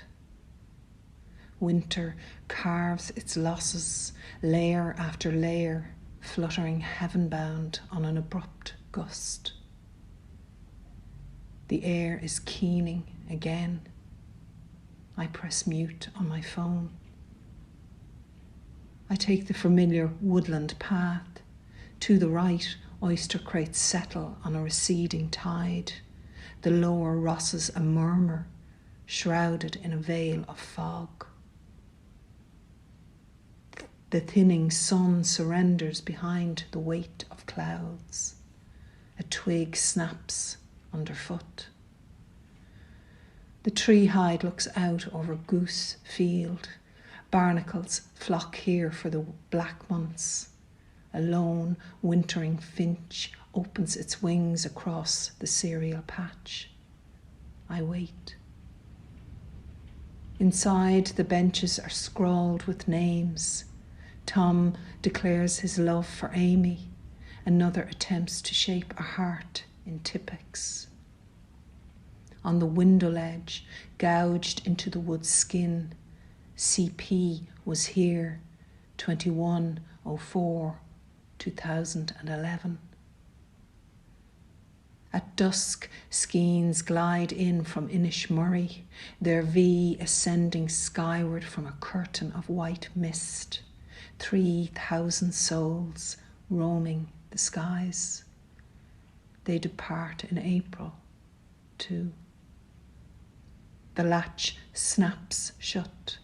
Speaker 20: Winter carves its losses, layer after layer, fluttering heaven-bound on an abrupt gust. The air is keening again. I press mute on my phone. I take the familiar woodland path. To the right, oyster crates settle on a receding tide. The lower rosses a murmur, shrouded in a veil of fog. The thinning sun surrenders behind the weight of clouds. A twig snaps underfoot. The tree hide looks out over Goose Field. Barnacles flock here for the black months. A lone wintering finch opens its wings across the cereal patch. I wait. Inside, the benches are scrawled with names. Tom declares his love for Amy. Another attempts to shape a heart in Tippex. On the window ledge, gouged into the wood skin, CP was here, 21/04/2011. At dusk, skeins glide in from Inishmurray, their V ascending skyward from a curtain of white mist. 3,000 souls roaming the skies. They depart in April, too. The latch snaps shut.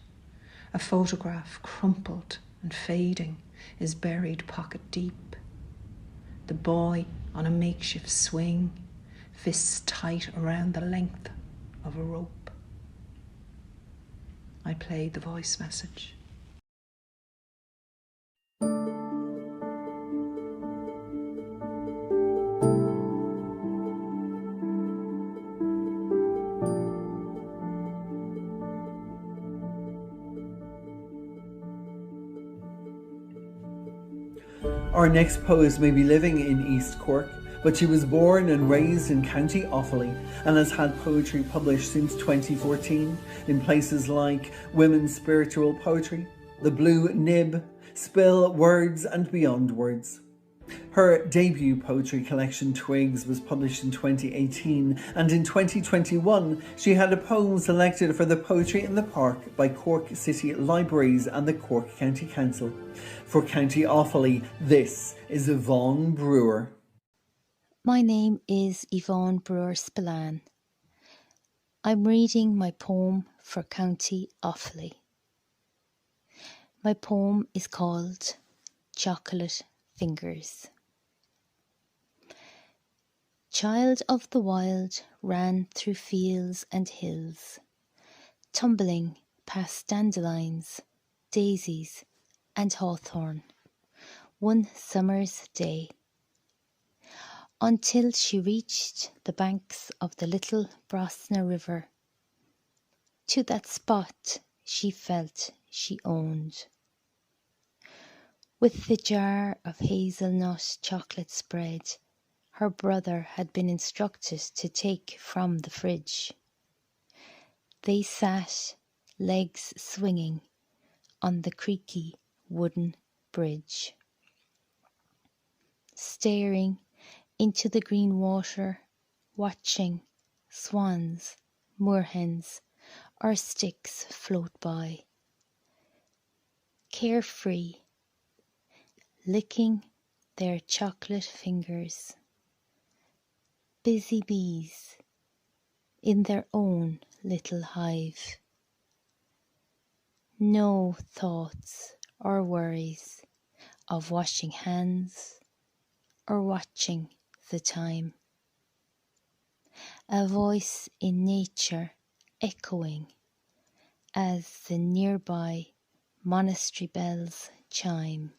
Speaker 20: A photograph crumpled and fading. is buried pocket deep. The boy on a makeshift swing, fists tight around the length of a rope. I play the voice message.
Speaker 1: Our next poet may be living in East Cork, but she was born and raised in County Offaly and has had poetry published since 2014 in places like Women's Spiritual Poetry, The Blue Nib, Spill, Words and Beyond Words. Her debut poetry collection Twigs was published in 2018, and in 2021 she had a poem selected for the Poetry in the Park by Cork City Libraries and the Cork County Council. For County Offaly, this is Yvonne Brewer.
Speaker 21: My name is Yvonne Brewer Spillane. I'm reading my poem for County Offaly. My poem is called Chocolate Fingers. Child of the wild ran through fields and hills, tumbling past dandelions, daisies and hawthorn, one summer's day, until she reached the banks of the little Brosna River, to that spot she felt she owned. With the jar of hazelnut chocolate spread her brother had been instructed to take from the fridge. They sat, legs swinging, on the creaky wooden bridge, staring into the green water, watching swans, moorhens, or sticks float by. Carefree, licking their chocolate fingers. Busy bees in their own little hive. No thoughts or worries of washing hands or watching the time. A voice in nature echoing as the nearby monastery bells chime.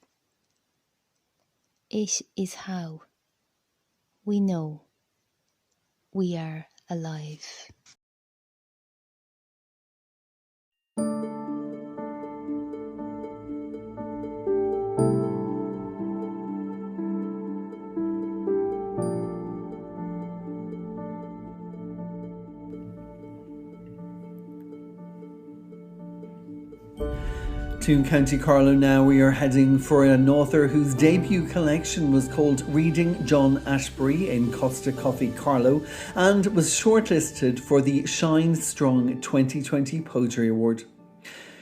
Speaker 21: It is how we know we are alive.
Speaker 1: To County Carlow now, we are heading for an author whose debut collection was called Reading John Ashbery in Costa Coffee Carlow and was shortlisted for the Shine Strong 2020 Poetry Award.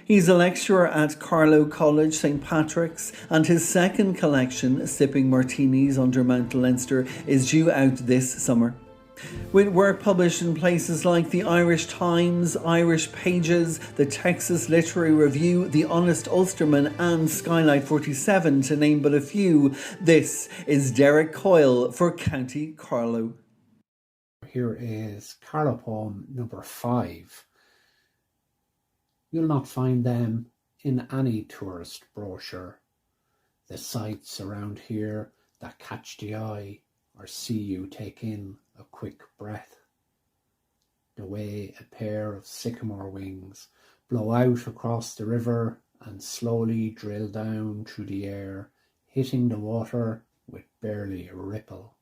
Speaker 1: He's a lecturer at Carlow College St Patrick's, and his second collection, Sipping Martinis Under Mount Leinster, is due out this summer. With work published in places like the Irish Times, Irish Pages, the Texas Literary Review, the Honest Ulsterman and Skylight 47, to name but a few, this is Derek Coyle for County Carlow.
Speaker 22: Here is Carlow poem number 5. You'll not find them in any tourist brochure. The sights around here that catch the eye or see you take in a quick breath. The way a pair of sycamore wings blow out across the river and slowly drill down through the air, hitting the water with barely a ripple.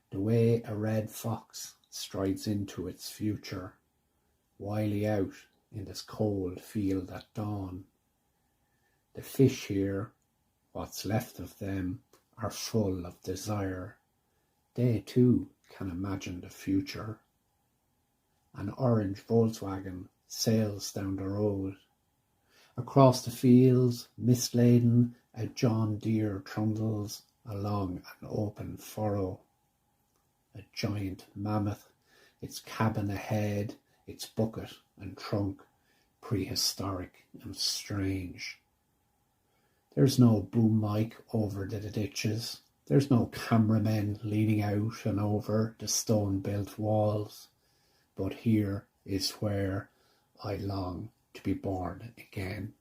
Speaker 22: The way a red fox strides into its future, wily out in this cold field at dawn. The fish here, what's left of them, are full of desire. They too can imagine the future. An orange Volkswagen sails down the road. Across the fields, mist-laden, a John Deere trundles along an open furrow. A giant mammoth, its cabin ahead, its bucket and trunk, prehistoric and strange. There's no boom mic over the ditches. There's no cameramen leaning out and over the stone-built walls. But here is where I long to be born again.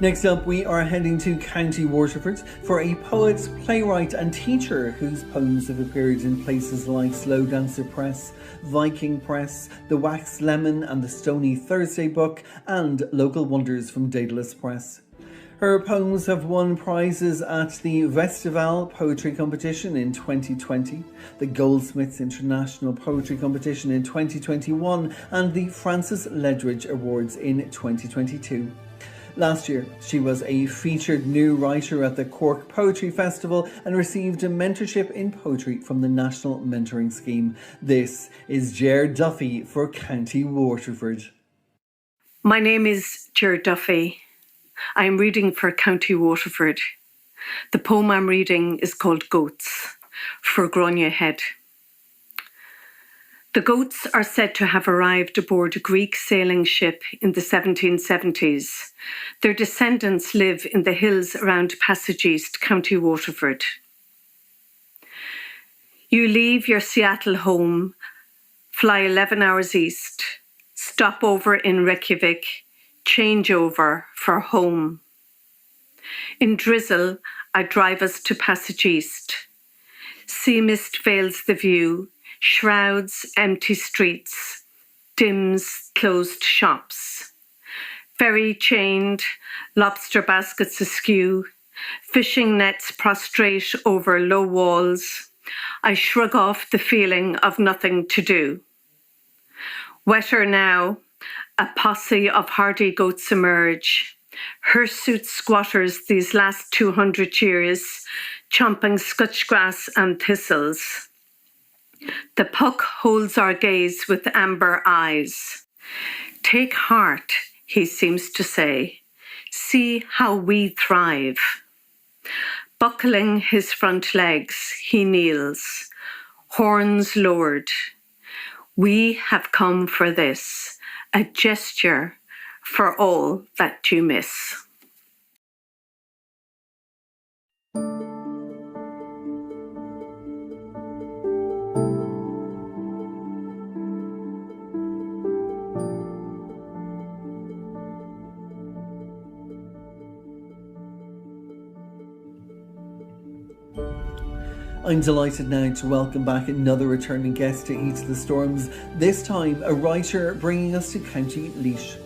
Speaker 1: Next up, we are heading to County Waterford for a poet, playwright and teacher whose poems have appeared in places like Slow Dancer Press, Viking Press, The Wax Lemon and the Stony Thursday Book, and Local Wonders from Daedalus Press. Her poems have won prizes at the Vestival Poetry Competition in 2020, the Goldsmiths International Poetry Competition in 2021, and the Francis Ledridge Awards in 2022. Last year, she was a featured new writer at the Cork Poetry Festival and received a mentorship in poetry from the National Mentoring Scheme. This is Ger Duffy for County Waterford.
Speaker 2: My name is Ger Duffy. I am reading for County Waterford. The poem I'm reading is called Goats, for Grania Head. The goats are said to have arrived aboard a Greek sailing ship in the 1770s. Their descendants live in the hills around Passage East, County Waterford. You leave your Seattle home, fly 11 hours east, stop over in Reykjavik, change over for home. In drizzle, I drive us to Passage East. Sea mist veils the view, shrouds empty streets, dims closed shops. Ferry chained, lobster baskets askew, fishing nets prostrate over low walls. I shrug off the feeling of nothing to do. Wetter now, a posse of hardy goats emerge. Hirsute squatters these last 200 years, chomping scotchgrass and thistles. The puck holds our gaze with amber eyes. Take heart, he seems to say. See how we thrive. Buckling his front legs, he kneels, horns lowered. We have come for this, a gesture for all that you miss.
Speaker 1: I'm delighted now to welcome back another returning guest to Eat the Storms, this time a writer bringing us to County Laois.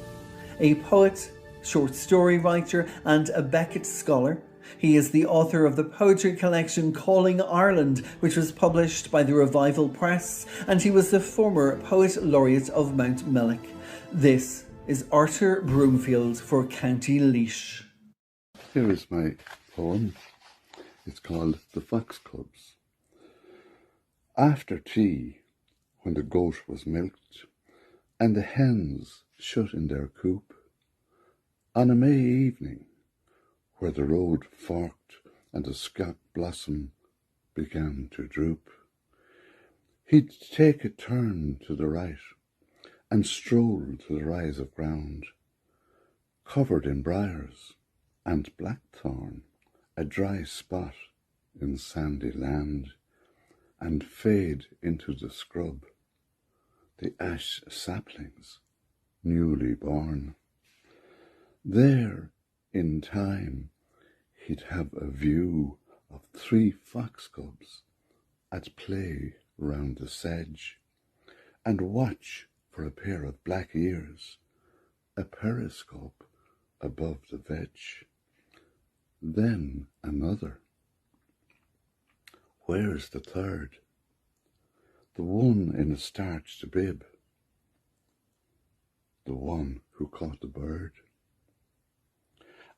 Speaker 1: A poet, short story writer and a Beckett scholar, he is the author of the poetry collection Calling Ireland, which was published by the Revival Press, and he was the former Poet Laureate of Mount Mellick. This is Arthur Broomfield for County Laois.
Speaker 3: Here is my poem. It's called The Fox Cubs. After tea, when the goat was milked, and the hens shut in their coop, on a May evening, where the road forked and the scap blossom began to droop, he'd take a turn to the right and stroll to the rise of ground, covered in briars and blackthorn, a dry spot in sandy land, and fade into the scrub, the ash saplings newly born. There, in time, he'd have a view of 3 fox cubs at play round the sedge, and watch for a pair of black ears, a periscope above the veg. Then another. Where's the third? The one in a starched bib, the one who caught the bird.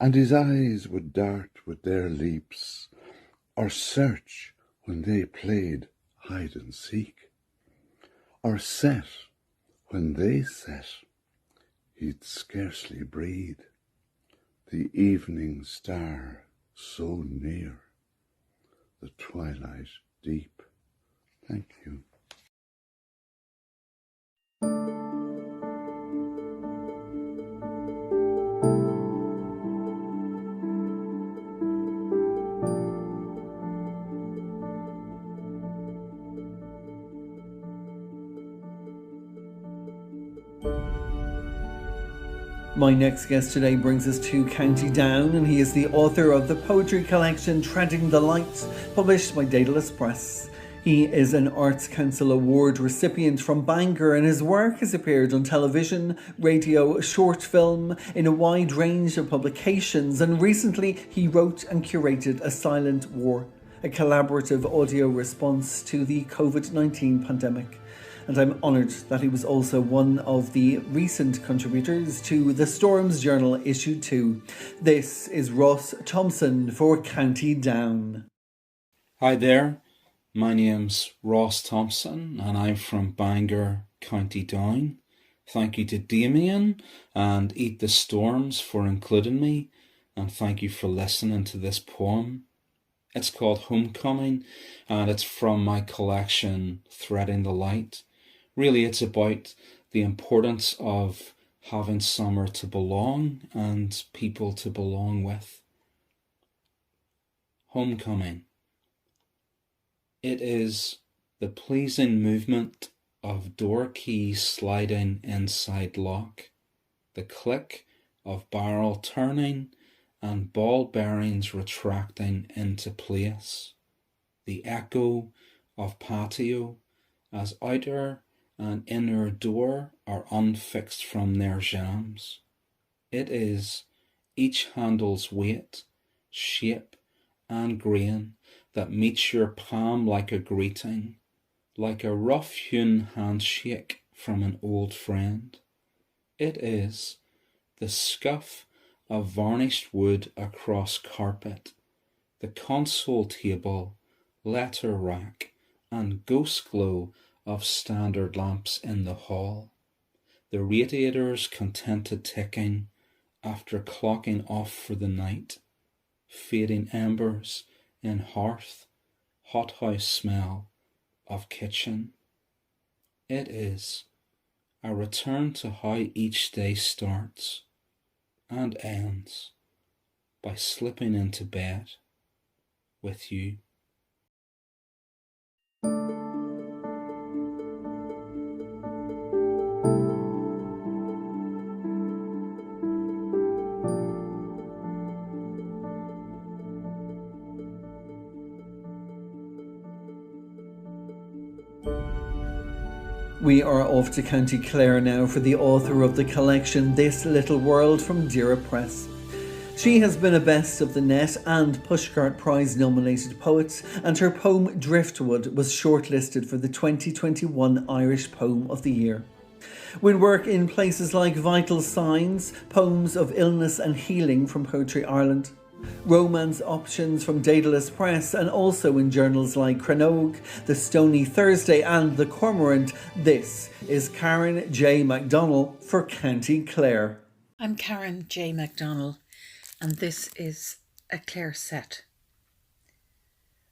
Speaker 3: And his eyes would dart with their leaps, or search when they played hide and seek, or set when they set he'd scarcely breathe. The evening star so near, the twilight deep. Thank you.
Speaker 1: My next guest today brings us to County Down, and he is the author of the poetry collection Treading the Light, published by Daedalus Press. He is an Arts Council Award recipient from Bangor, and his work has appeared on television, radio, short film, in a wide range of publications, and recently he wrote and curated A Silent War, a collaborative audio response to the COVID-19 pandemic. And I'm honoured that he was also one of the recent contributors to the Storms Journal Issue 2. This is Ross Thompson for County Down.
Speaker 4: Hi there, my name's Ross Thompson and I'm from Bangor, County Down. Thank you to Damien and Eat the Storms for including me, and thank you for listening to this poem. It's called Homecoming and it's from my collection Threading the Light. Really, it's about the importance of having somewhere to belong and people to belong with. Homecoming. It is the pleasing movement of door keys sliding inside lock, the click of barrel turning and ball bearings retracting into place, the echo of patio as outer and inner door are unfixed from their jambs. It is each handle's weight, shape, and grain that meets your palm like a greeting, like a rough-hewn handshake from an old friend. It is the scuff of varnished wood across carpet, the console table, letter rack, and ghost glow of standard lamps in the hall, the radiator's contented ticking after clocking off for the night, fading embers in hearth, hothouse smell of kitchen. It is a return to how each day starts and ends by slipping into bed with you.
Speaker 1: We are off to County Clare now for the author of the collection This Little World from Dira Press. She has been a Best of the Net and Pushcart Prize nominated poet, and her poem Driftwood was shortlisted for the 2021 Irish Poem of the Year. With work in places like Vital Signs, Poems of Illness and Healing from Poetry Ireland, romance options from Daedalus Press, and also in journals like Cranogue, The Stony Thursday and The Cormorant, this is Karen J. MacDonald for County Clare.
Speaker 5: I'm Karen J. MacDonald, and this is a Clare set.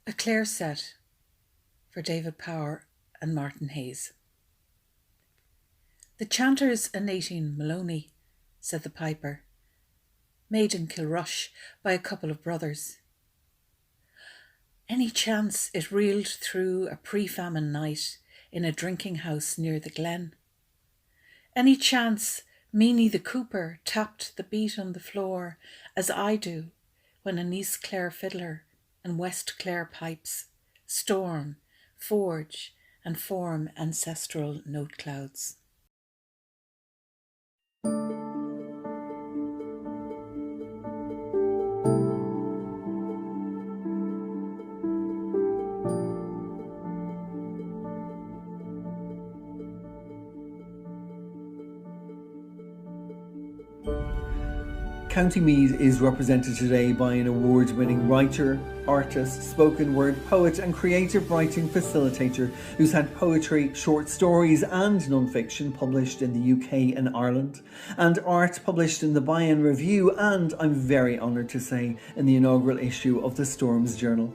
Speaker 5: A Clare set for David Power and Martin Hayes. The chanter's a Nathan Maloney, said the piper, made in Kilrush by a couple of brothers. Any chance it reeled through a pre-famine night in a drinking house near the glen? Any chance Meany the cooper tapped the beat on the floor as I do when an East Clare fiddler and West Clare pipes storm, forge and form ancestral note clouds?
Speaker 1: County Meath is represented today by an award-winning writer, artist, spoken word poet and creative writing facilitator who's had poetry, short stories and non-fiction published in the UK and Ireland, and art published in the Bayan Review and, I'm very honoured to say, in the inaugural issue of the Storms Journal.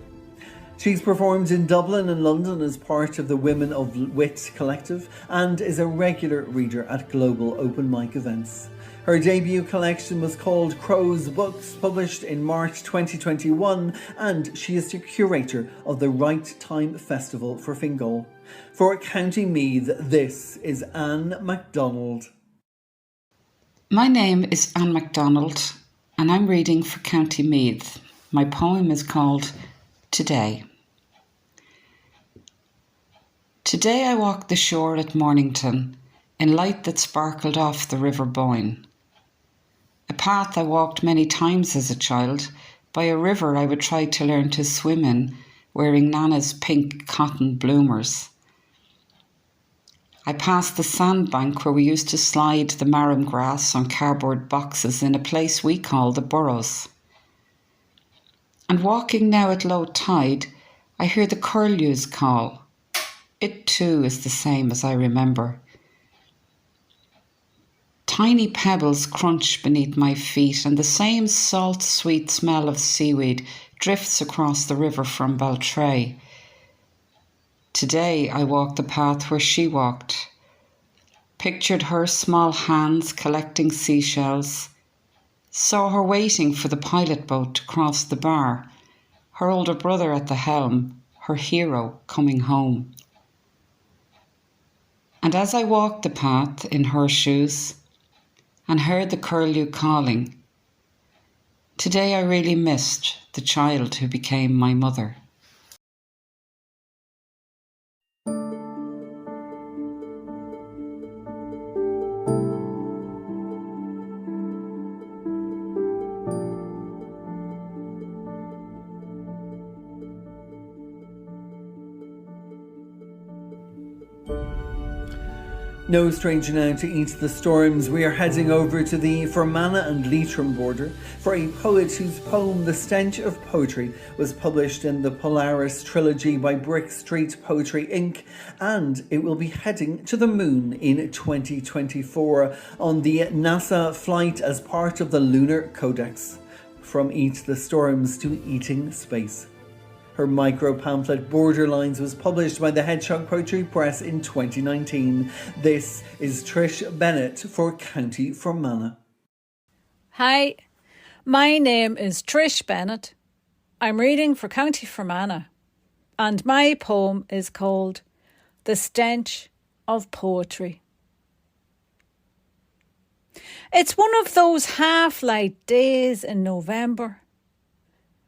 Speaker 1: She's performed in Dublin and London as part of the Women of Wit collective and is a regular reader at global open mic events. Her debut collection was called Crow's Books, published in March 2021, and she is the curator of the Right Time Festival for Fingal. For County Meath, this is Anne MacDonald.
Speaker 6: My name is Anne MacDonald and I'm reading for County Meath. My poem is called Today. Today I walked the shore at Mornington in light that sparkled off the River Boyne. A path I walked many times as a child, by a river I would try to learn to swim in, wearing Nana's pink cotton bloomers. I passed the sandbank where we used to slide the marram grass on cardboard boxes in a place we call the Burrows. And walking now at low tide, I hear the curlews call. It too is the same as I remember. Tiny pebbles crunch beneath my feet and the same salt sweet smell of seaweed drifts across the river from Baltray. Today I walked the path where she walked, pictured her small hands collecting seashells, saw her waiting for the pilot boat to cross the bar, her older brother at the helm, her hero coming home. And as I walked the path in her shoes and heard the curlew calling, today I really missed the child who became my mother.
Speaker 1: No stranger now to Eat the Storms, we are heading over to the Fermanagh and Leitrim border for a poet whose poem The Stench of Poetry was published in the Polaris trilogy by Brick Street Poetry Inc. and it will be heading to the moon in 2024 on the NASA flight as part of the Lunar Codex. From Eat the Storms to Eating Space. Her micro-pamphlet Borderlines was published by the Hedgehog Poetry Press in 2019. This is Trish Bennett for County Fermanagh.
Speaker 7: Hi, my name is Trish Bennett. I'm reading for County Fermanagh, and my poem is called The Stench of Poetry. It's one of those half-light days in November.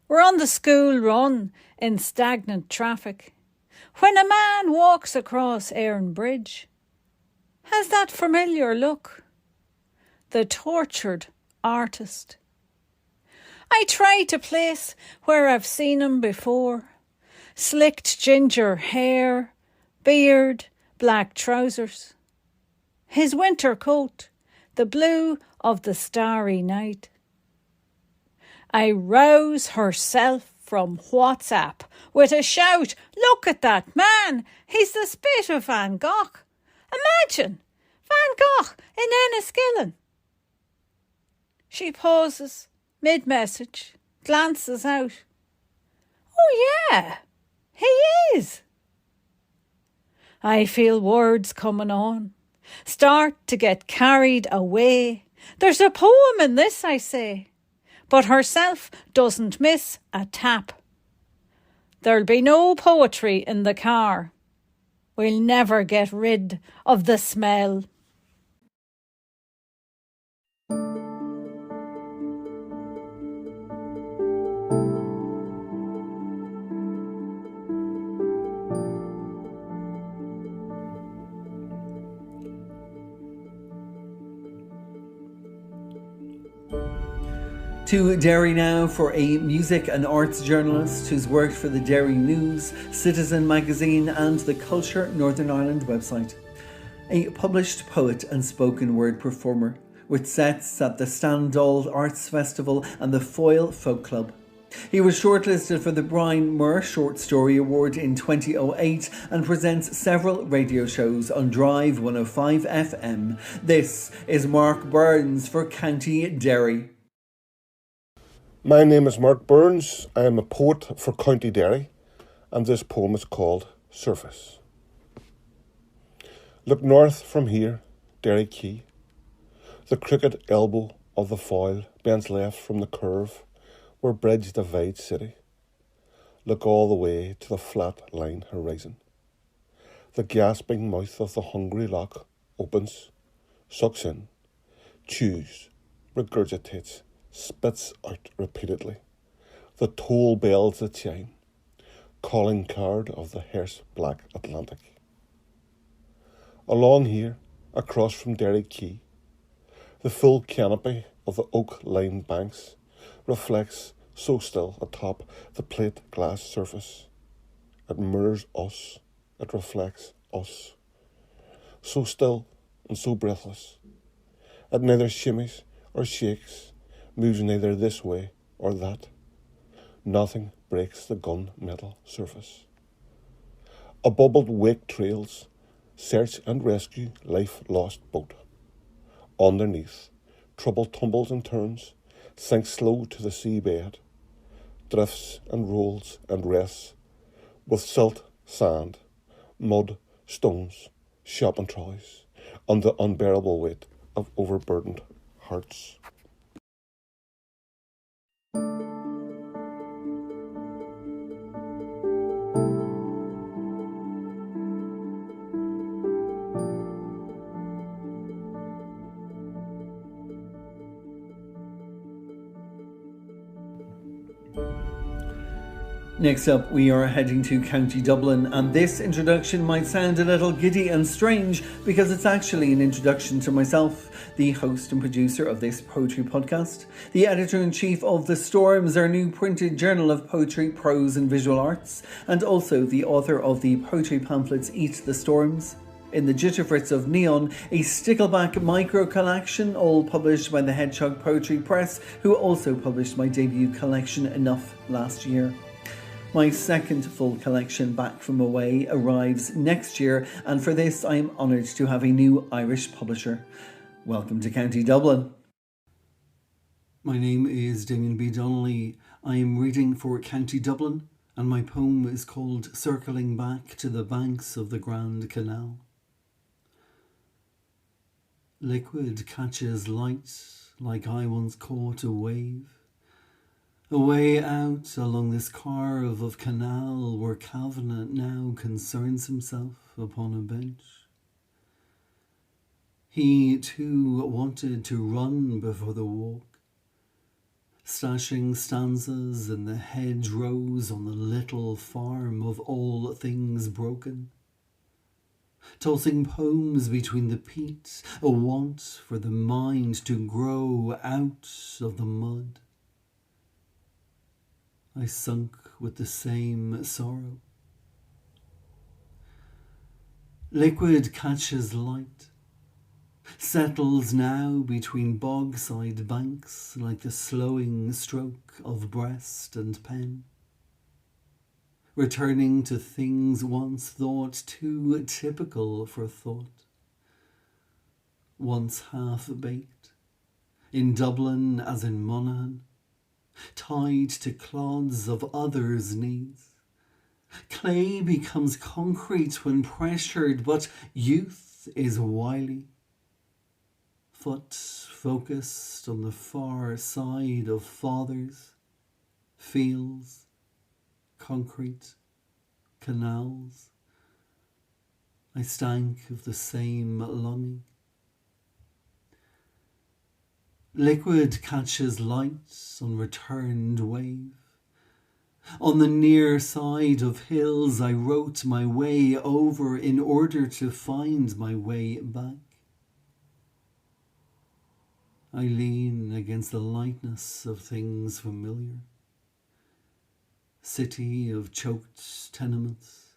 Speaker 7: We're on the school run in stagnant traffic when a man walks across Erin Bridge. Has that familiar look? The tortured artist. I try to place where I've seen him before. Slicked ginger hair, beard, black trousers. His winter coat, the blue of the starry night. I rouse herself from WhatsApp with a shout, "Look at that man, he's the spit of Van Gogh. Imagine, Van Gogh in Enniskillen." She pauses, mid-message, glances out. "Oh yeah, he is." I feel words coming on, start to get carried away. There's a poem in this, I say. But herself doesn't miss a tap. There'll be no poetry in the car. We'll never get rid of the smell.
Speaker 1: To Derry now for a music and arts journalist who's worked for the Derry News, Citizen magazine and the Culture Northern Ireland website. A published poet and spoken word performer with sets at the Stendhal Arts Festival and the Foyle Folk Club. He was shortlisted for the Brian Moore Short Story Award in 2008 and presents several radio shows on Drive 105 FM. This is Mark Burns for County Derry.
Speaker 8: My name is Mark Burns. I am a poet for County Derry, and this poem is called Surface. Look north from here, Derry Quay. The crooked elbow of the Foyle bends left from the curve where bridge divides city. Look all the way to the flat line horizon. The gasping mouth of the hungry lock opens, sucks in, chews, regurgitates, spits out repeatedly. The toll bells that chime, calling card of the hearse black Atlantic. Along here, across from Derry Quay, the full canopy of the oak-lined banks reflects so still atop the plate glass surface. It mirrors us, it reflects us. So still and so breathless. It neither shimmies or shakes, moves neither this way or that. Nothing breaks the gunmetal surface. A bubbled wake trails, search and rescue life-lost boat. Underneath, trouble tumbles and turns, sinks slow to the seabed, drifts and rolls and rests, with silt, sand, mud, stones, shopping trolleys, and the unbearable weight of overburdened hearts.
Speaker 1: Next up, we are heading to County Dublin, and this introduction might sound a little giddy and strange because it's actually an introduction to myself, the host and producer of this poetry podcast, the editor-in-chief of The Storms, our new printed journal of poetry, prose and visual arts, and also the author of the poetry pamphlets Eat the Storms, In the Jitterfritz of Neon, a stickleback micro collection, all published by the Hedgehog Poetry Press, who also published my debut collection Enough last year. My second full collection, Back From Away, arrives next year, and for this I am honoured to have a new Irish publisher. Welcome to County Dublin. My name is Damien B Donnelly. I am reading for County Dublin, and my poem is called Circling Back to the Banks of the Grand Canal. Liquid catches light like I once caught a wave. A way out along this carve of canal where Kavanagh now concerns himself upon a bench. He too wanted to run before the walk, stashing stanzas in the hedgerows on the little farm of all things broken, tossing poems between the peat, a want for the mind to grow out of the mud. I sunk with the same sorrow. Liquid catches light, settles now between bogside banks like the slowing stroke of breast and pen, returning to things once thought too typical for thought, once half-baked, in Dublin as in Monaghan, tied to clods of others' needs. Clay becomes concrete when pressured, but youth is wily. Foot focused on the far side of fathers, fields, concrete, canals. I stank of the same longing. Liquid catches light on returned wave. On the near side of hills I wrote my way over in order to find my way back. I lean against the lightness of things familiar. City of choked tenements,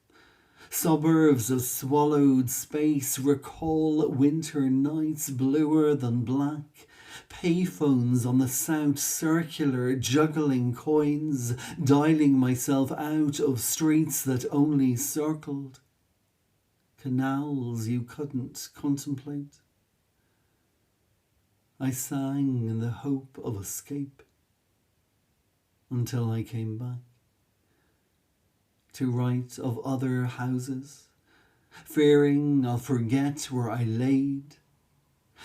Speaker 1: Suburbs of swallowed space recall winter nights bluer than black. Payphones on the South Circular, juggling coins, dialing myself out of streets that only circled. Canals you couldn't contemplate. I sang in the hope of escape until I came back to write of other houses, fearing I'll forget where I laid,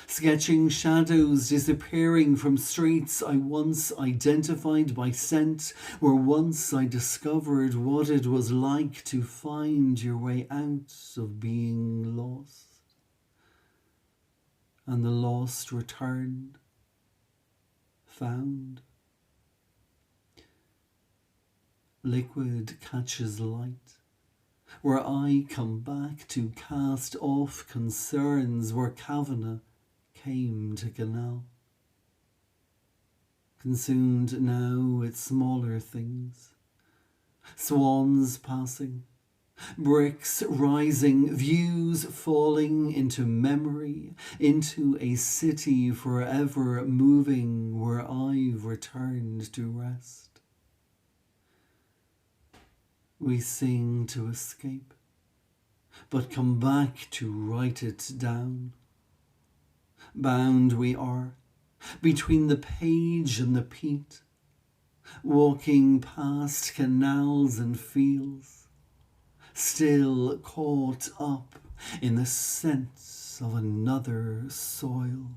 Speaker 1: sketching shadows disappearing from streets I once identified by scent, where once I discovered what it was like to find your way out of being lost. And the lost returned, found. Liquid catches light, where I come back to cast off concerns where Kavanagh came to Canal. Consumed now with smaller things, swans passing, bricks rising, views falling into memory, into a city forever moving where I've returned to rest. We sing to escape, but come back to write it down. Bound we are, between the page and the peat, walking past canals and fields, still caught up in the sense of another soil.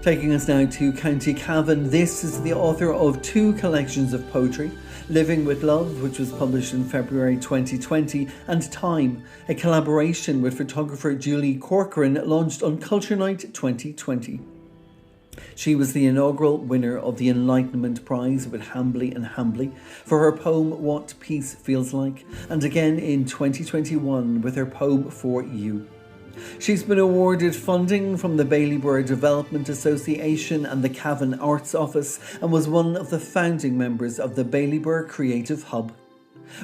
Speaker 1: Taking us now to County Cavan, this is the author of two collections of poetry, Living with Love, which was published in February 2020, and Time, a collaboration with photographer Julie Corcoran, launched on Culture Night 2020. She was the inaugural winner of the Enlightenment Prize with Hambly and Hambly for her poem What Peace Feels Like, and again in 2021 with her poem For You. She's been awarded funding from the Baileyborough Development Association and the Cavan Arts Office, and was one of the founding members of the Baileyborough Creative Hub.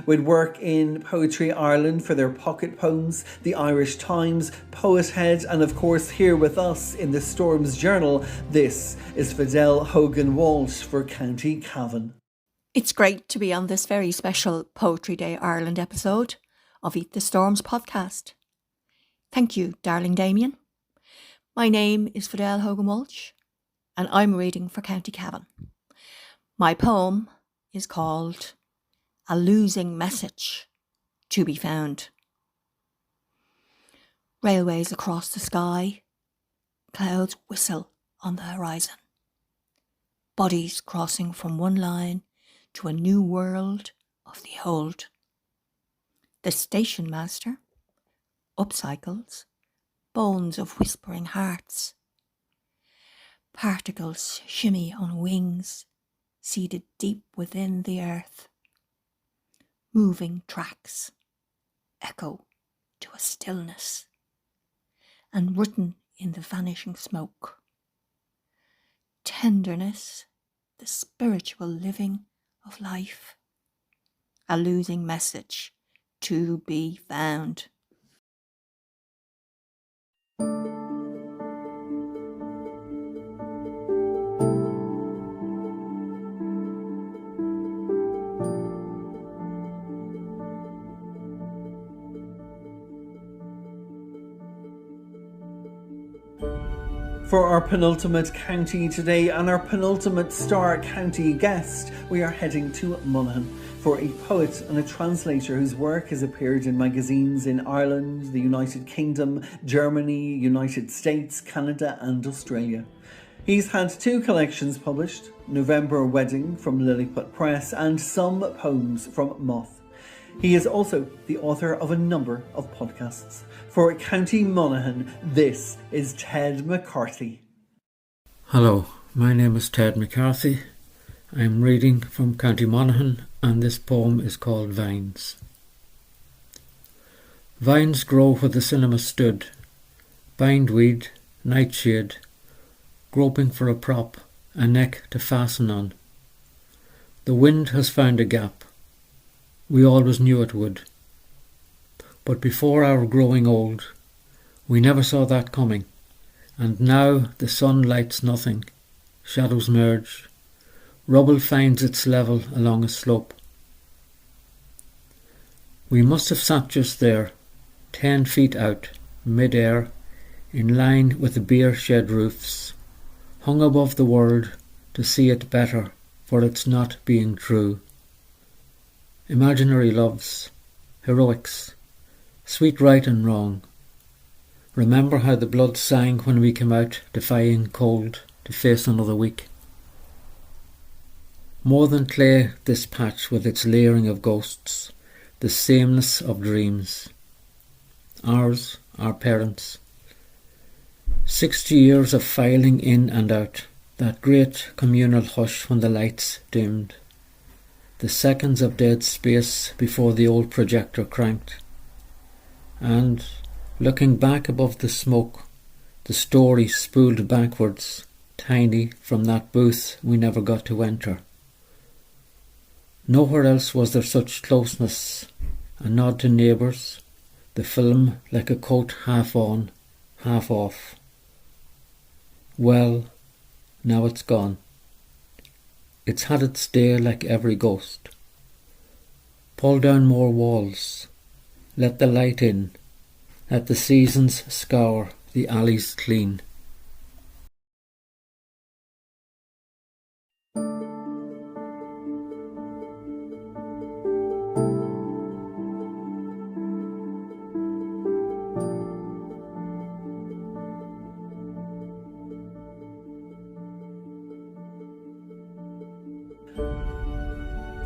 Speaker 1: With work in Poetry Ireland for their pocket poems, the Irish Times, Poet Head, and of course here with us in the Storms Journal, this is Fidel Hogan Walsh for County Cavan.
Speaker 9: It's great to be on this very special Poetry Day Ireland episode of Eat the Storms podcast. Thank you, darling Damien. My name is Fidel Hogan Walsh, and I'm reading for County Cavan. My poem is called A Losing Message to be Found. Railways across the sky, clouds whistle on the horizon. Bodies crossing from one line to a new world of the old. The station master upcycles bones of whispering hearts. Particles shimmy on wings, seated deep within the earth. Moving tracks echo to a stillness, and written in the vanishing smoke. Tenderness, the spiritual living of life. A losing message to be found.
Speaker 1: For our penultimate county today and our penultimate Star County guest, we are heading to Monaghan for a poet and a translator whose work has appeared in magazines in Ireland, the United Kingdom, Germany, United States, Canada and Australia. He's had two collections published, November Wedding from Lilliput Press and Some Poems from Moth. He is also the author of a number of podcasts. For County Monaghan, this is Ted McCarthy.
Speaker 10: Hello, my name is Ted McCarthy I'm reading from County Monaghan, and this poem is called Vines. Vines grow where the cinema stood, bindweed, nightshade, groping for a prop, a neck to fasten on. The wind has found a gap. We always knew it would. But before our growing old, we never saw that coming, and now the sun lights nothing. Shadows merge. Rubble finds its level along a slope. We must have sat just there, 10 feet out, mid-air, in line with the beer shed roofs, hung above the world to see it better for its not being true. Imaginary loves, heroics, sweet right and wrong. Remember how the blood sang when we came out defying cold to face another week. More than clay, this patch with its layering of ghosts, the sameness of dreams. Ours, our parents. 60 years of filing in and out, that great communal hush when the lights dimmed. The seconds of dead space before the old projector cranked. And, looking back above the smoke, the story spooled backwards, tiny from that booth we never got to enter. Nowhere else was there such closeness, a nod to neighbours, the film like a coat half on, half off. Well, now it's gone. It's had its day like every ghost. Pull down more walls. Let the light in. Let the seasons scour the alleys clean.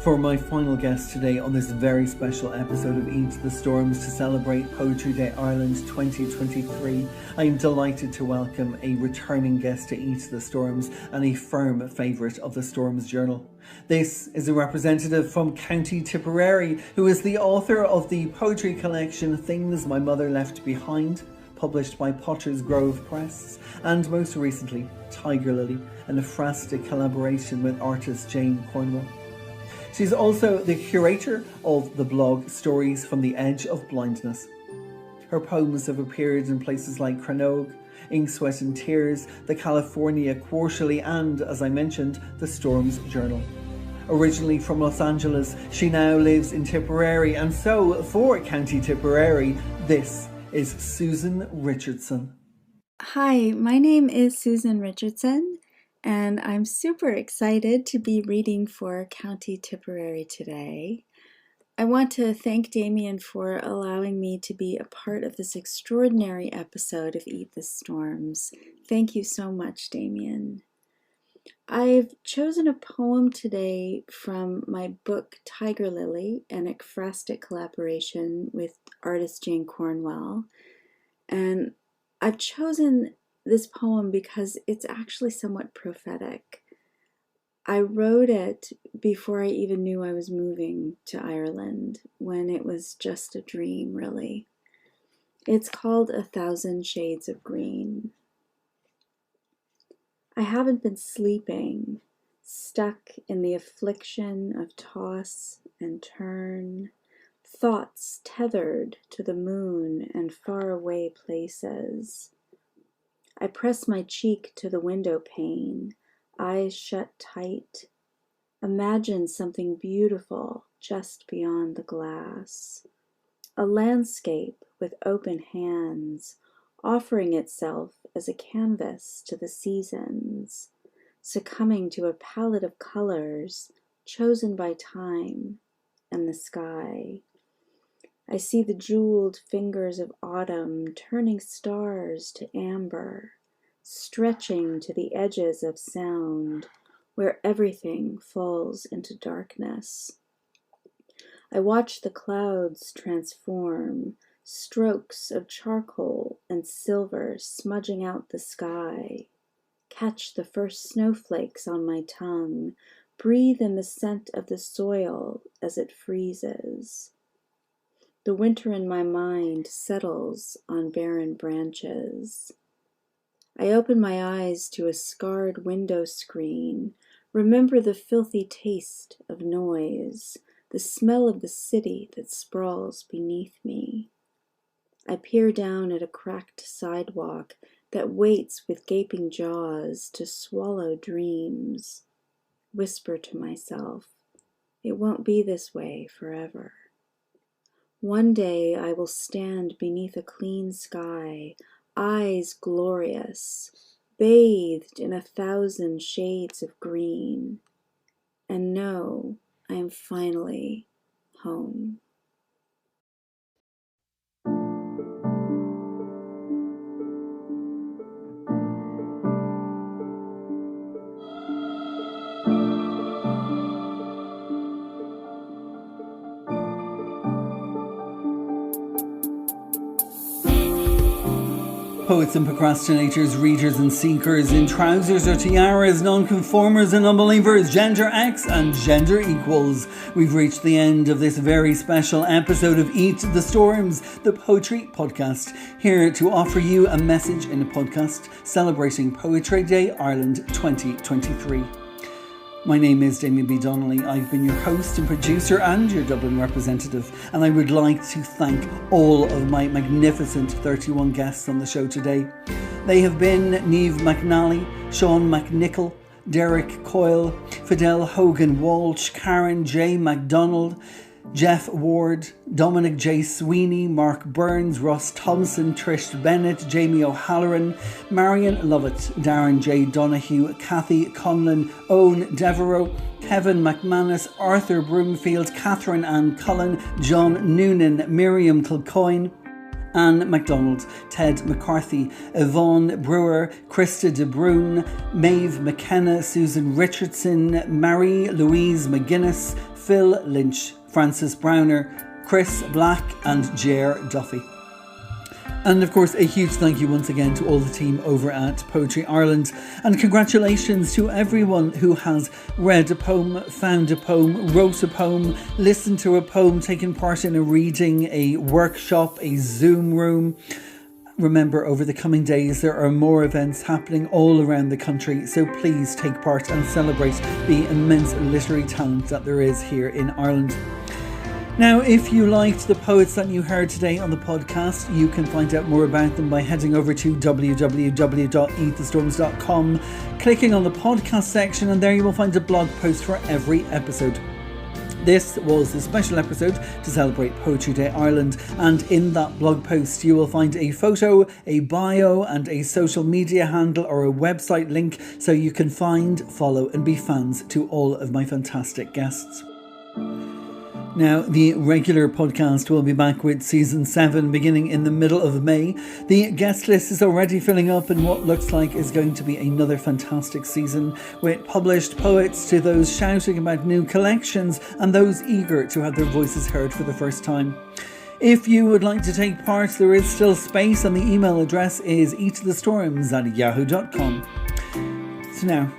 Speaker 1: For my final guest today on this very special episode of Eat the Storms to celebrate Poetry Day Ireland 2023, I am delighted to welcome a returning guest to Eat the Storms and a firm favourite of the Storms Journal. This is a representative from County Tipperary who is the author of the poetry collection Things My Mother Left Behind, published by Potter's Grove Press, and most recently Tiger Lily, an ekphrastic collaboration with artist Jane Cornwell. She's also the curator of the blog Stories from the Edge of Blindness. Her poems have appeared in places like Cranogue, Ink, Sweat and Tears, the California Quarterly and, as I mentioned, the Storms Journal. Originally from Los Angeles, she now lives in Tipperary, and so for County Tipperary, this is Susan Richardson.
Speaker 11: Hi, my name is Susan Richardson, and I'm super excited to be reading for County Tipperary today. I want to thank Damien for allowing me to be a part of this extraordinary episode of Eat the Storms. Thank you so much, Damien. I've chosen a poem today from my book Tiger Lily, an ekphrastic collaboration with artist Jane Cornwell. And I've chosen this poem because it's actually somewhat prophetic. I wrote it before I even knew I was moving to Ireland, when it was just a dream, really. It's called 1,000 Shades of Green. I haven't been sleeping, stuck in the affliction of toss and turn, thoughts tethered to the moon and faraway places. I press my cheek to the window pane, eyes shut tight. Imagine something beautiful just beyond the glass. A landscape with open hands, offering itself as a canvas to the seasons, succumbing to a palette of colors chosen by time and the sky. I see the jeweled fingers of autumn turning stars to amber, stretching to the edges of sound, where everything falls into darkness. I watch the clouds transform, strokes of charcoal and silver smudging out the sky, catch the first snowflakes on my tongue, breathe in the scent of the soil as it freezes. The winter in my mind settles on barren branches. I open my eyes to a scarred window screen, remember the filthy taste of noise, the smell of the city that sprawls beneath me. I peer down at a cracked sidewalk that waits with gaping jaws to swallow dreams. Whisper to myself, it won't be this way forever. One day I will stand beneath a clean sky, eyes glorious, bathed in 1,000 shades of green, and know I am finally home.
Speaker 1: Poets and procrastinators, readers and seekers, in trousers or tiaras, non-conformers and unbelievers, gender X and gender equals. We've reached the end of this very special episode of Eat the Storms, the poetry podcast, here to offer you a message in a podcast celebrating Poetry Day Ireland 2023. My name is Damien B Donnelly. I've been your host and producer and your Dublin representative, and I would like to thank all of my magnificent 31 guests on the show today. They have been Niamh McNally, Sean McNichol, Derek Coyle, Fidel Hogan Walsh, Karen J. MacDonald, Jeff Ward, Dominic J. Sweeney, Mark Burns, Ross Thompson, Trish Bennett, Jamie O'Halloran, Marion Lovett, Darren J. Donoghue, Kathy Conlon, Owen Devereaux, Kevin McManus, Arthur Broomfield, Catherine Ann Cullen, John Noonan, Miriam Kilcoyne, Anne MacDonald, Ted McCarthy, Yvonne Brewer, Krista De Bruyne, Maeve McKenna, Susan Richardson, Marie-Louise McGuinness, Phil Lynch, Francis Browner, Chris Black and Ger Duffy. And of course a huge thank you once again to all the team over at Poetry Ireland, and congratulations to everyone who has read a poem, found a poem, wrote a poem, listened to a poem, taken part in a reading, a workshop, a Zoom room. Remember, over the coming days there are more events happening all around the country, so please take part and celebrate the immense literary talent that there is here in Ireland. Now, if you liked the poets that you heard today on the podcast, you can find out more about them by heading over to www.eatthestorms.com, clicking on the podcast section, and there you will find a blog post for every episode. This was the special episode to celebrate Poetry Day Ireland, and in that blog post you will find a photo, a bio and a social media handle or a website link so you can find, follow and be fans to all of my fantastic guests. Now, the regular podcast will be back with Season 7 beginning in the middle of May. The guest list is already filling up in what looks like is going to be another fantastic season, with published poets to those shouting about new collections and those eager to have their voices heard for the first time. If you would like to take part, there is still space, and the email address is eatthestorms@yahoo.com. So now,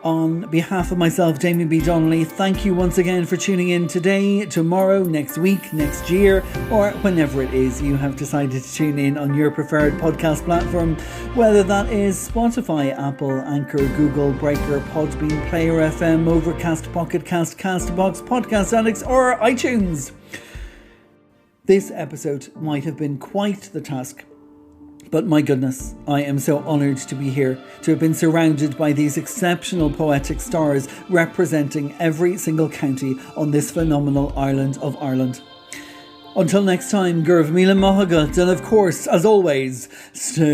Speaker 1: on behalf of myself, Damien B Donnelly, thank you once again for tuning in today, tomorrow, next week, next year, or whenever it is you have decided to tune in on your preferred podcast platform, whether that is Spotify, Apple, Anchor, Google, Breaker, Podbean, Player FM, Overcast, Pocket Cast, Castbox, Podcast Addicts, or iTunes. This episode might have been quite the task, but my goodness, I am so honoured to be here, to have been surrounded by these exceptional poetic stars representing every single county on this phenomenal island of Ireland. Until next time, Gurv Mila Mahagat, and of course, as always, stay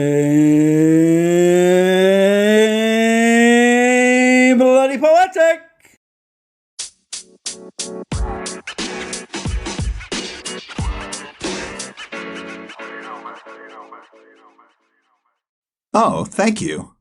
Speaker 1: bloody poetic!
Speaker 12: Oh, thank you.